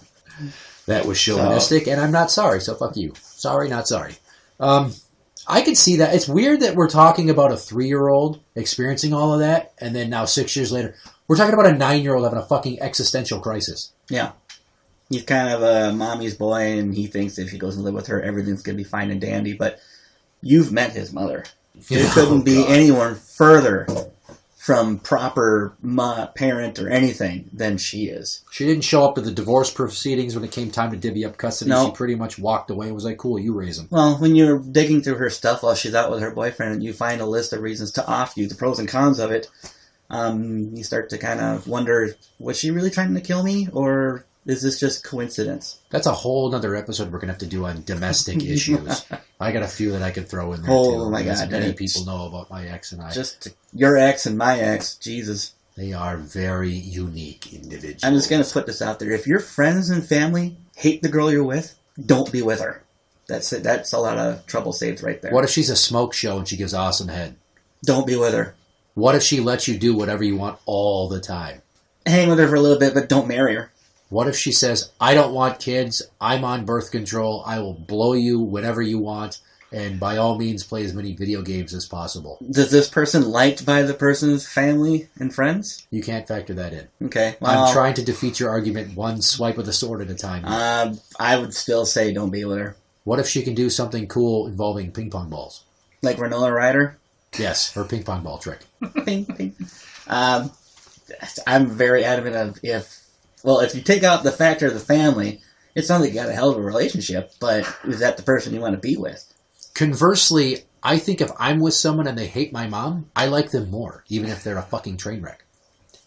S3: That was chauvinistic, and I'm not sorry, so fuck you. Sorry, not sorry. I can see that. It's weird that we're talking about a 3-year-old experiencing all of that, and then now 6 years later, we're talking about a 9-year-old having a fucking existential crisis.
S4: Yeah. He's kind of a mommy's boy, and he thinks if he goes and live with her, everything's going to be fine and dandy. But you've met his mother. There couldn't be anyone further from proper parent or anything than she is.
S3: She didn't show up to the divorce proceedings when it came time to divvy up custody.
S4: No.
S3: She pretty much walked away and was like, cool, you raise them.
S4: Well, when you're digging through her stuff while she's out with her boyfriend and you find a list of reasons to off you, the pros and cons of it, you start to kind of wonder, was she really trying to kill me, or is this just coincidence?
S3: That's a whole other episode we're going to have to do on domestic issues. I got a few that I could throw in there, too.
S4: Oh, my God.
S3: Many people know about my ex and I.
S4: Just your ex and my ex, Jesus.
S3: They are very unique individuals.
S4: I'm just going to put this out there. If your friends and family hate the girl you're with, don't be with her. That's it. That's a lot of trouble saved right there.
S3: What if she's a smoke show and she gives awesome head?
S4: Don't be with her.
S3: What if she lets you do whatever you want all the time?
S4: Hang with her for a little bit, but don't marry her.
S3: What if she says, I don't want kids, I'm on birth control, I will blow you whenever you want, and by all means play as many video games as possible?
S4: Does this person liked by the person's family and friends?
S3: You can't factor that in.
S4: Okay. Well,
S3: I'm trying to defeat your argument one swipe of the sword at a time.
S4: I would still say don't be with her.
S3: What if she can do something cool involving ping pong balls?
S4: Like Winona Ryder?
S3: Yes, her ping pong ball trick.
S4: Ping, ping. I'm very adamant of if you take out the factor of the family, it sounds like you got a hell of a relationship, but is that the person you want to be with?
S3: Conversely, I think if I'm with someone and they hate my mom, I like them more, even if they're a fucking train wreck.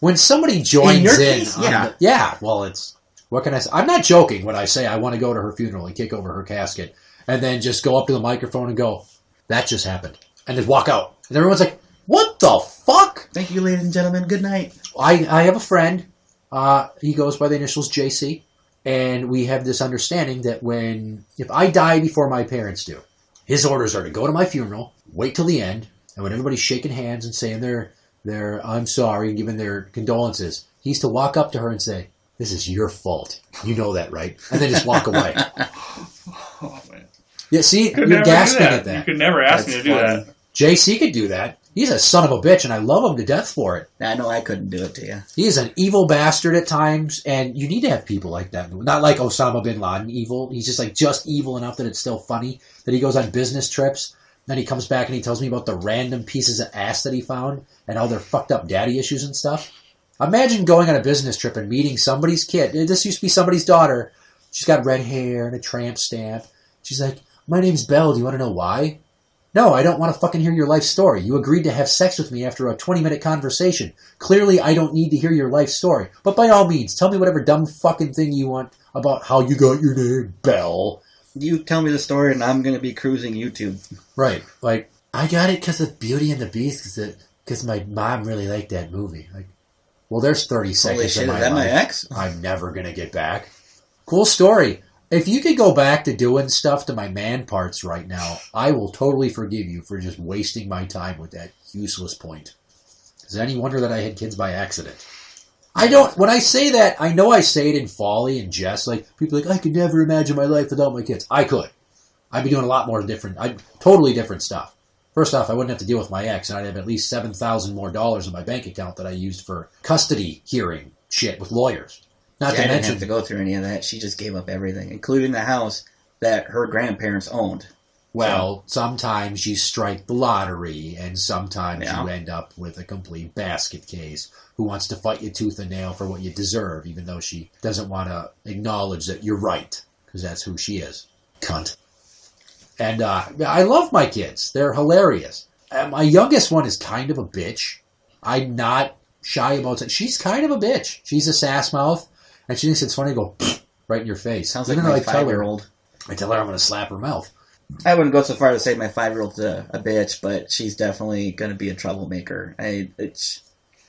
S3: When somebody joins
S4: in your case,
S3: what can I say? I'm not joking when I say I want to go to her funeral and kick over her casket and then just go up to the microphone and go, that just happened. And then walk out. And everyone's like, what the fuck?
S4: Thank you, ladies and gentlemen. Good night.
S3: I have a friend. He goes by the initials JC. And we have this understanding that if I die before my parents do, his orders are to go to my funeral, wait till the end, and when everybody's shaking hands and saying their I'm sorry and giving their condolences, he's to walk up to her and say, this is your fault. You know that, right? And then just walk away.
S5: Oh, man.
S3: Yeah, see,
S5: Could
S3: you're
S5: never do
S3: gasping
S5: that.
S3: at that.
S5: You could never ask me to do
S4: funny.
S5: that.
S3: JC could do that. He's a son of a bitch, and I love him to death for it.
S4: I know I couldn't do it to you.
S3: He is an evil bastard at times, and you need to have people like that. Not like Osama bin Laden evil. He's just evil enough that it's still funny. That he goes on business trips, then he comes back and he tells me about the random pieces of ass that he found and all their fucked up daddy issues and stuff. Imagine going on a business trip and meeting somebody's kid. This used to be somebody's daughter. She's got red hair and a tramp stamp. She's like, my name's Belle. Do you want to know why? No, I don't want to fucking hear your life story. You agreed to have sex with me after a 20-minute conversation. Clearly, I don't need to hear your life story. But by all means, tell me whatever dumb fucking thing you want about how you got your name, Belle.
S4: You tell me the story and I'm going to be cruising YouTube.
S3: Right. Like, I got it because of Beauty and the Beast, because my mom really liked that movie. Like, well, there's 30 seconds
S4: Holy shit,
S3: of my
S4: is that
S3: life
S4: my ex?
S3: I'm never going to get back. Cool story. If you could go back to doing stuff to my man parts right now, I will totally forgive you for just wasting my time with that useless point. Is it any wonder that I had kids by accident? When I say that, I know I say it in folly and jest. Like, people are like, I could never imagine my life without my kids. I could. I'd be doing a lot more totally different stuff. First off, I wouldn't have to deal with my ex, and I'd have at least $7,000 more in my bank account that I used for custody hearing shit with lawyers. Not to
S4: I didn't
S3: mention
S4: have to go through any of that. She just gave up everything, including the house that her grandparents owned.
S3: Well, sometimes you strike the lottery, and sometimes
S4: Yeah.
S3: you end up with a complete basket case who wants to fight you tooth and nail for what you deserve, even though she doesn't want to acknowledge that you're right, because that's who she is. Cunt. And I love my kids. They're hilarious. My youngest one is kind of a bitch. I'm not shy about it. She's kind of a bitch. She's a sass mouth, and she thinks it's funny to go right in your face.
S4: Sounds like
S3: Even though
S4: my
S3: I tell her-
S4: 5-year-old.
S3: I tell her I'm going to slap her mouth.
S4: I wouldn't go so far to say my 5-year-old's a bitch, but she's definitely going to be a troublemaker. It's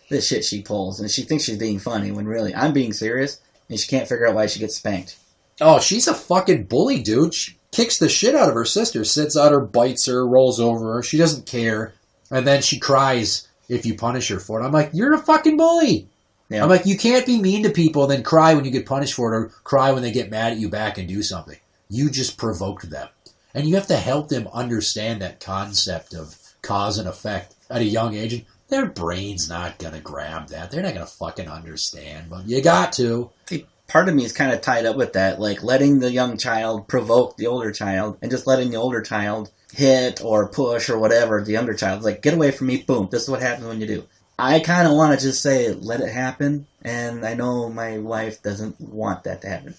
S4: the shit she pulls, and she thinks she's being funny when really I'm being serious, and she can't figure out why she gets spanked.
S3: Oh, she's a fucking bully, dude. She kicks the shit out of her sister, sits on her, bites her, rolls over her. She doesn't care. And then she cries if you punish her for it. I'm like, you're a fucking bully.
S4: Yeah.
S3: I'm like, you can't be mean to people and then cry when you get punished for it or cry when they get mad at you back and do something. You just provoked them. And you have to help them understand that concept of cause and effect at a young age. And their brain's not going to grab that. They're not going to fucking understand. But you got to.
S4: See, part of me is kind of tied up with that, like letting the young child provoke the older child and just letting the older child hit or push or whatever the younger child. It's like, get away from me, boom, this is what happens when you do. I kind of want to just say, let it happen, and I know my wife doesn't want that to happen.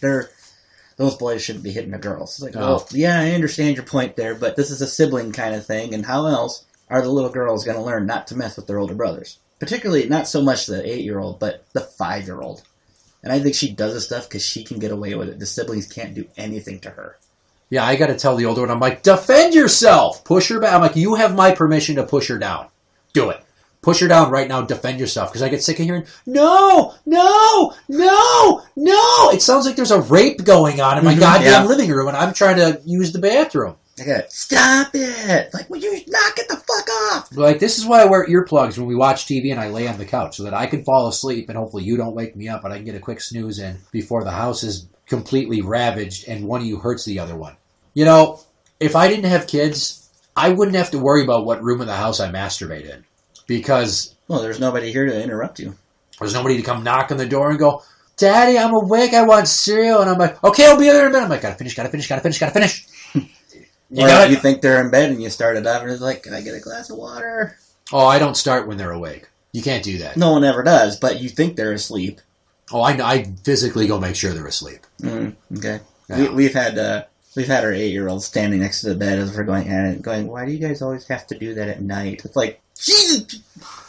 S4: Those boys shouldn't be hitting the girls. It's like, well, yeah, I understand your point there, but this is a sibling kind of thing, and how else are the little girls going to learn not to mess with their older brothers? Particularly, not so much the 8-year-old, but the 5-year-old. And I think she does this stuff because she can get away with it. The siblings can't do anything to her.
S3: Yeah, I got to tell the older one, I'm like, defend yourself! Push her back. I'm like, you have my permission to push her down. Do it. Push her down right now. Defend yourself. Because I get sick of hearing, no, no, no, no. It sounds like there's a rape going on in my goddamn living room and I'm trying to use the bathroom.
S4: I gotta, stop it. Like, will you knock it the fuck off?
S3: Like, this is why I wear earplugs when we watch TV and I lay on the couch so that I can fall asleep and hopefully you don't wake me up and I can get a quick snooze in before the house is completely ravaged and one of you hurts the other one. You know, if I didn't have kids, I wouldn't have to worry about what room of the house I masturbate in. Because...
S4: well, there's nobody here to interrupt you.
S3: There's nobody to come knock on the door and go, Daddy, I'm awake, I want cereal. And I'm like, okay, I'll be there in a minute. I'm like, gotta finish.
S4: You think they're in bed and you start it up and it's like, can I get a glass of water?
S3: Oh, I don't start when they're awake. You can't do that.
S4: No one ever does, but you think they're asleep.
S3: Oh, I physically go make sure they're asleep.
S4: Okay.
S3: Yeah.
S4: We've had our 8-year-old standing next to the bed as we're going at it, going, why do you guys always have to do that at night? It's like, Jesus,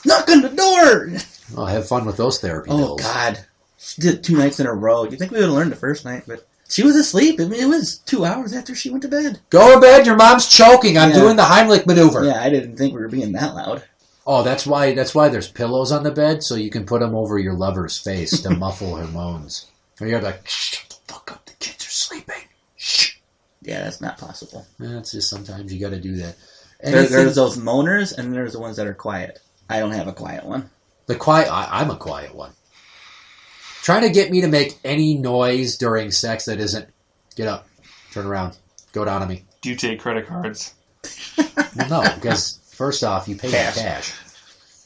S4: knock on the door!
S3: I'll have fun with those therapy
S4: Oh,
S3: bills.
S4: God. She did it 2 nights in a row. You'd think we would have learned the first night, but she was asleep. I mean, it was 2 hours after she went to bed.
S3: Go to bed, your mom's choking. I'm doing the Heimlich maneuver.
S4: Yeah, I didn't think we were being that loud.
S3: Oh, that's why there's pillows on the bed, so you can put them over your lover's face to muffle her moans. Or you're like, shut the fuck up, the kids are sleeping. Shh.
S4: Yeah, that's not possible.
S3: It's just sometimes you got to do that.
S4: There's those moaners, and there's the ones that are quiet. I don't have a quiet one.
S3: I'm a quiet one. Trying to get me to make any noise during sex that isn't, get up, turn around, go down on me.
S5: Do you take credit cards?
S3: Well, no, because first off, you pay with cash.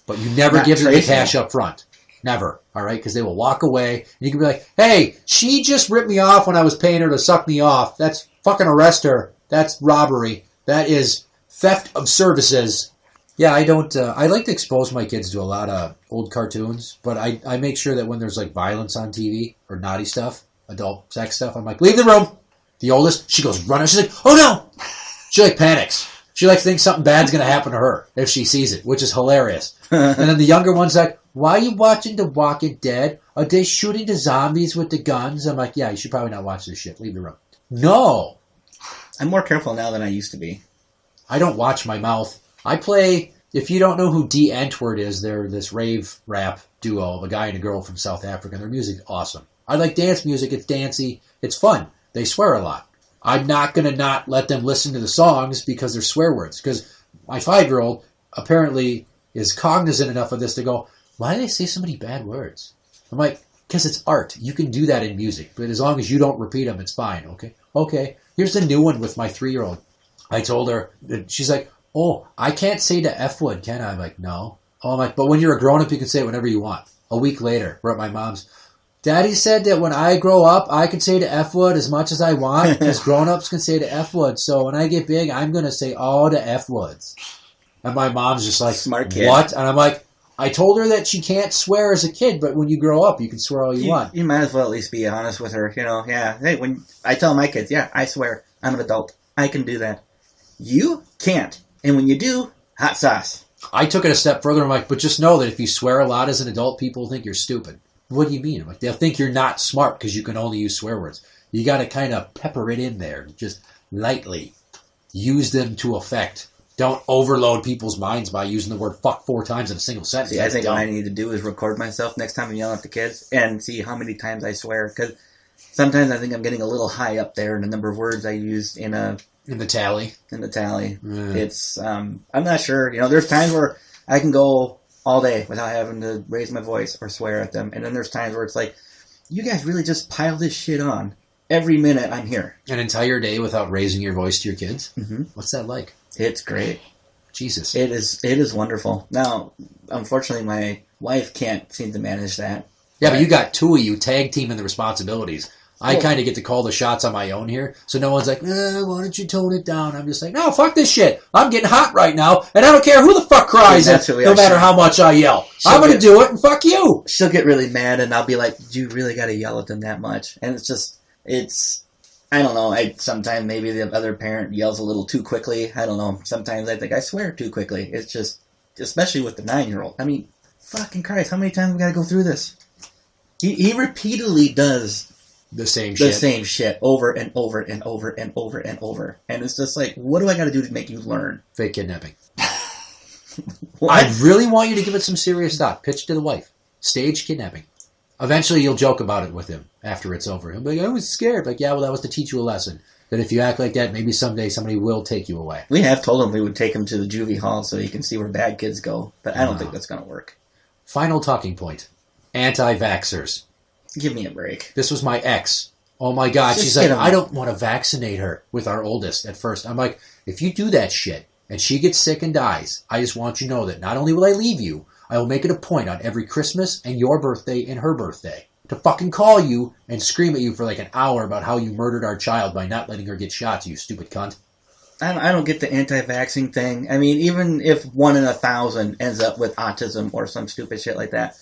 S3: But you never
S4: Not
S3: give them the
S4: tracing.
S3: cash up front. Never. All right? Because they will walk away. And you can be like, hey, she just ripped me off when I was paying her to suck me off. That's fucking arrest her. That's robbery. That is theft of services. Yeah, I don't... I like to expose my kids to a lot of old cartoons. But I make sure that when there's like violence on TV or naughty stuff, adult sex stuff, I'm like, leave the room. The oldest, she goes running. She's like, oh no! She like panics. She like thinks something bad's going to happen to her if she sees it, which is hilarious. And then the younger one's like, why are you watching The Walking Dead? Are they shooting the zombies with the guns? I'm like, yeah, you should probably not watch this shit. Leave the room. No.
S4: I'm more careful now than I used to be.
S3: I don't watch my mouth. I play, if you don't know who D. Antwoord is, they're this rave rap duo of a guy and a girl from South Africa. And their music's awesome. I like dance music. It's dancey. It's fun. They swear a lot. I'm not going to not let them listen to the songs because they're swear words. Because my 5-year-old apparently is cognizant enough of this to go, why do they say so many bad words? I'm like, because it's art. You can do that in music. But as long as you don't repeat them, it's fine. Okay. Here's the new one with my 3-year-old. I told her, she's like, oh, I can't say the F word, can I? I'm like, no. Oh, I'm like, but when you're a grown-up, you can say it whenever you want. A week later, we're at my mom's. Daddy said that when I grow up, I can say the F word as much as I want because grown-ups can say the F word. So when I get big, I'm going to say all the F words. And my mom's just like,
S4: smart kid.
S3: What? And I'm like, I told her that she can't swear as a kid, but when you grow up, you can swear all you want.
S4: You might as well at least be honest with her. Yeah. Hey, when I tell my kids, yeah, I swear, I'm an adult. I can do that. You can't. And when you do, hot sauce.
S3: I took it a step further. I'm like, but just know that if you swear a lot as an adult, people think you're stupid. What do you mean? I'm like, they'll think you're not smart because you can only use swear words. You got to kind of pepper it in there, just lightly. Use them to effect. Don't overload people's minds by using the word fuck 4 times in a single sentence.
S4: See, I think what I need to do is record myself next time I'm yelling at the kids and see how many times I swear. Because sometimes I think I'm getting a little high up there in the number of words I used in
S3: the tally.
S4: Yeah. It's, I'm not sure. There's times where I can go all day without having to raise my voice or swear at them. And then there's times where it's like, you guys really just pile this shit on. Every minute I'm here.
S3: An entire day without raising your voice to your kids?
S4: Mm-hmm.
S3: What's that like?
S4: It's great.
S3: Jesus.
S4: It is wonderful. Now, unfortunately, my wife can't seem to manage that.
S3: Yeah, but you got 2 of you tag teaming the responsibilities. I kind of get to call the shots on my own here, so no one's like, why don't you tone it down? I'm just like, no, fuck this shit. I'm getting hot right now, and I don't care who the fuck cries, no matter how much I yell. I'm going to do it, and fuck you.
S4: She'll get really mad, and I'll be like, you really got to yell at them that much? And I don't know. Sometimes maybe the other parent yells a little too quickly. I don't know. Sometimes I think I swear too quickly. It's just, especially with the 9-year-old. I mean, fucking Christ, how many times we got to go through this? He repeatedly does
S3: the same
S4: shit over and over and over and over and over. And it's just like, what do I got to do to make you learn?
S3: Fake kidnapping.
S4: What?
S3: I really want you to give it some serious thought. Pitch to the wife. Stage kidnapping. Eventually, you'll joke about it with him after it's over. He'll be like, I was scared. Like, yeah, well, that was to teach you a lesson. That if you act like that, maybe someday somebody will take you away.
S4: We have told him we would take him to the juvie hall so he can see where bad kids go, but I don't think that's going to work.
S3: Final talking point. Anti-vaxxers.
S4: Give me a break.
S3: This was my ex. Oh my God.
S4: Just
S3: She's like,
S4: get 'em.
S3: I don't want to vaccinate her with our oldest at first. I'm like, if you do that shit and she gets sick and dies, I just want you to know that not only will I leave you, I will make it a point on every Christmas and your birthday and her birthday to fucking call you and scream at you for like an hour about how you murdered our child by not letting her get shots, you stupid cunt.
S4: I don't get the anti-vaxxing thing. I mean, even if 1 in 1,000 ends up with autism or some stupid shit like that,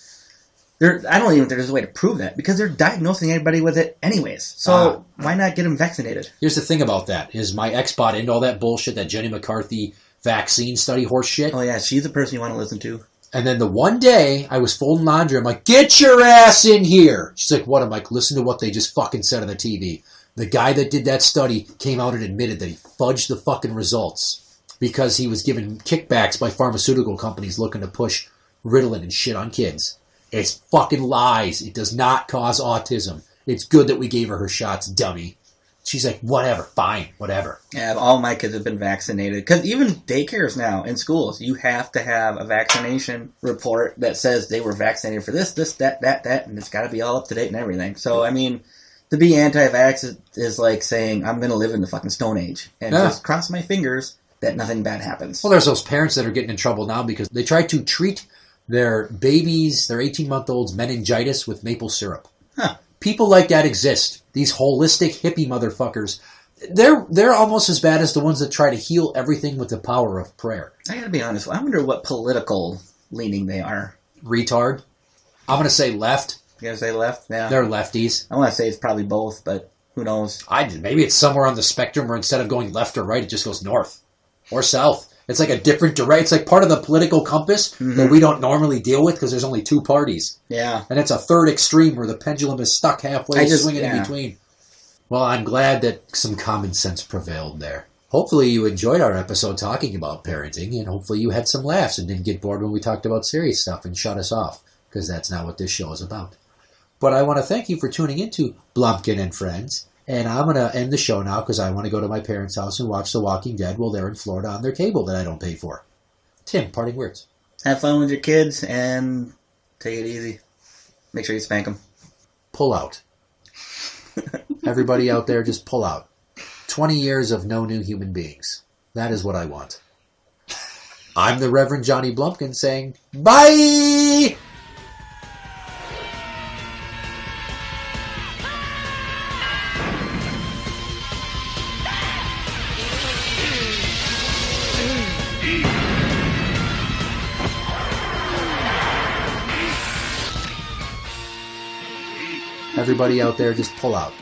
S4: I don't even think there's a way to prove that because they're diagnosing everybody with it anyways. So why not get them vaccinated?
S3: Here's the thing about that, is my ex bought into all that bullshit, that Jenny McCarthy vaccine study horse shit.
S4: Oh yeah, she's the person you want to listen to.
S3: And then the one day I was folding laundry, I'm like, get your ass in here. She's like, what? I'm like, listen to what they just fucking said on the TV. The guy that did that study came out and admitted that he fudged the fucking results because he was given kickbacks by pharmaceutical companies looking to push Ritalin and shit on kids. It's fucking lies. It does not cause autism. It's good that we gave her shots, dummy. She's like, whatever, fine, whatever.
S4: Yeah, all my kids have been vaccinated. Because even daycares now, in schools, you have to have a vaccination report that says they were vaccinated for this, that, and it's got to be all up to date and everything. So, I mean, to be anti-vax is like saying, I'm going to live in the fucking Stone Age and just cross my fingers that nothing bad happens.
S3: Well, there's those parents that are getting in trouble now because they tried to treat their babies, their 18-month-olds, meningitis with maple syrup.
S4: Huh.
S3: People like that exist. These holistic hippie motherfuckers. They're almost as bad as the ones that try to heal everything with the power of prayer.
S4: I gotta be honest, I wonder what political leaning they are.
S3: Retard. I'm going to say left.
S4: You gonna say left? Yeah.
S3: They're lefties.
S4: I want to say it's probably both, but who knows?
S3: Maybe it's somewhere on the spectrum where instead of going left or right, it just goes north or south. It's like a different direction. It's like part of the political compass that we don't normally deal with because there's only two parties.
S4: Yeah.
S3: And it's a third extreme where the pendulum is stuck halfway, swinging in between. Well, I'm glad that some common sense prevailed there. Hopefully you enjoyed our episode talking about parenting, and hopefully you had some laughs and didn't get bored when we talked about serious stuff and shut us off, because that's not what this show is about. But I want to thank you for tuning into Blumpkin and Friends. And I'm going to end the show now because I want to go to my parents' house and watch The Walking Dead while they're in Florida on their cable that I don't pay for. Tim, parting words.
S4: Have fun with your kids and take it easy. Make sure you spank them.
S3: Pull out. Everybody out there, just pull out. 20 years of no new human beings. That is what I want. I'm the Reverend Johnny Blumpkin saying, bye! Everybody out there, just pull out.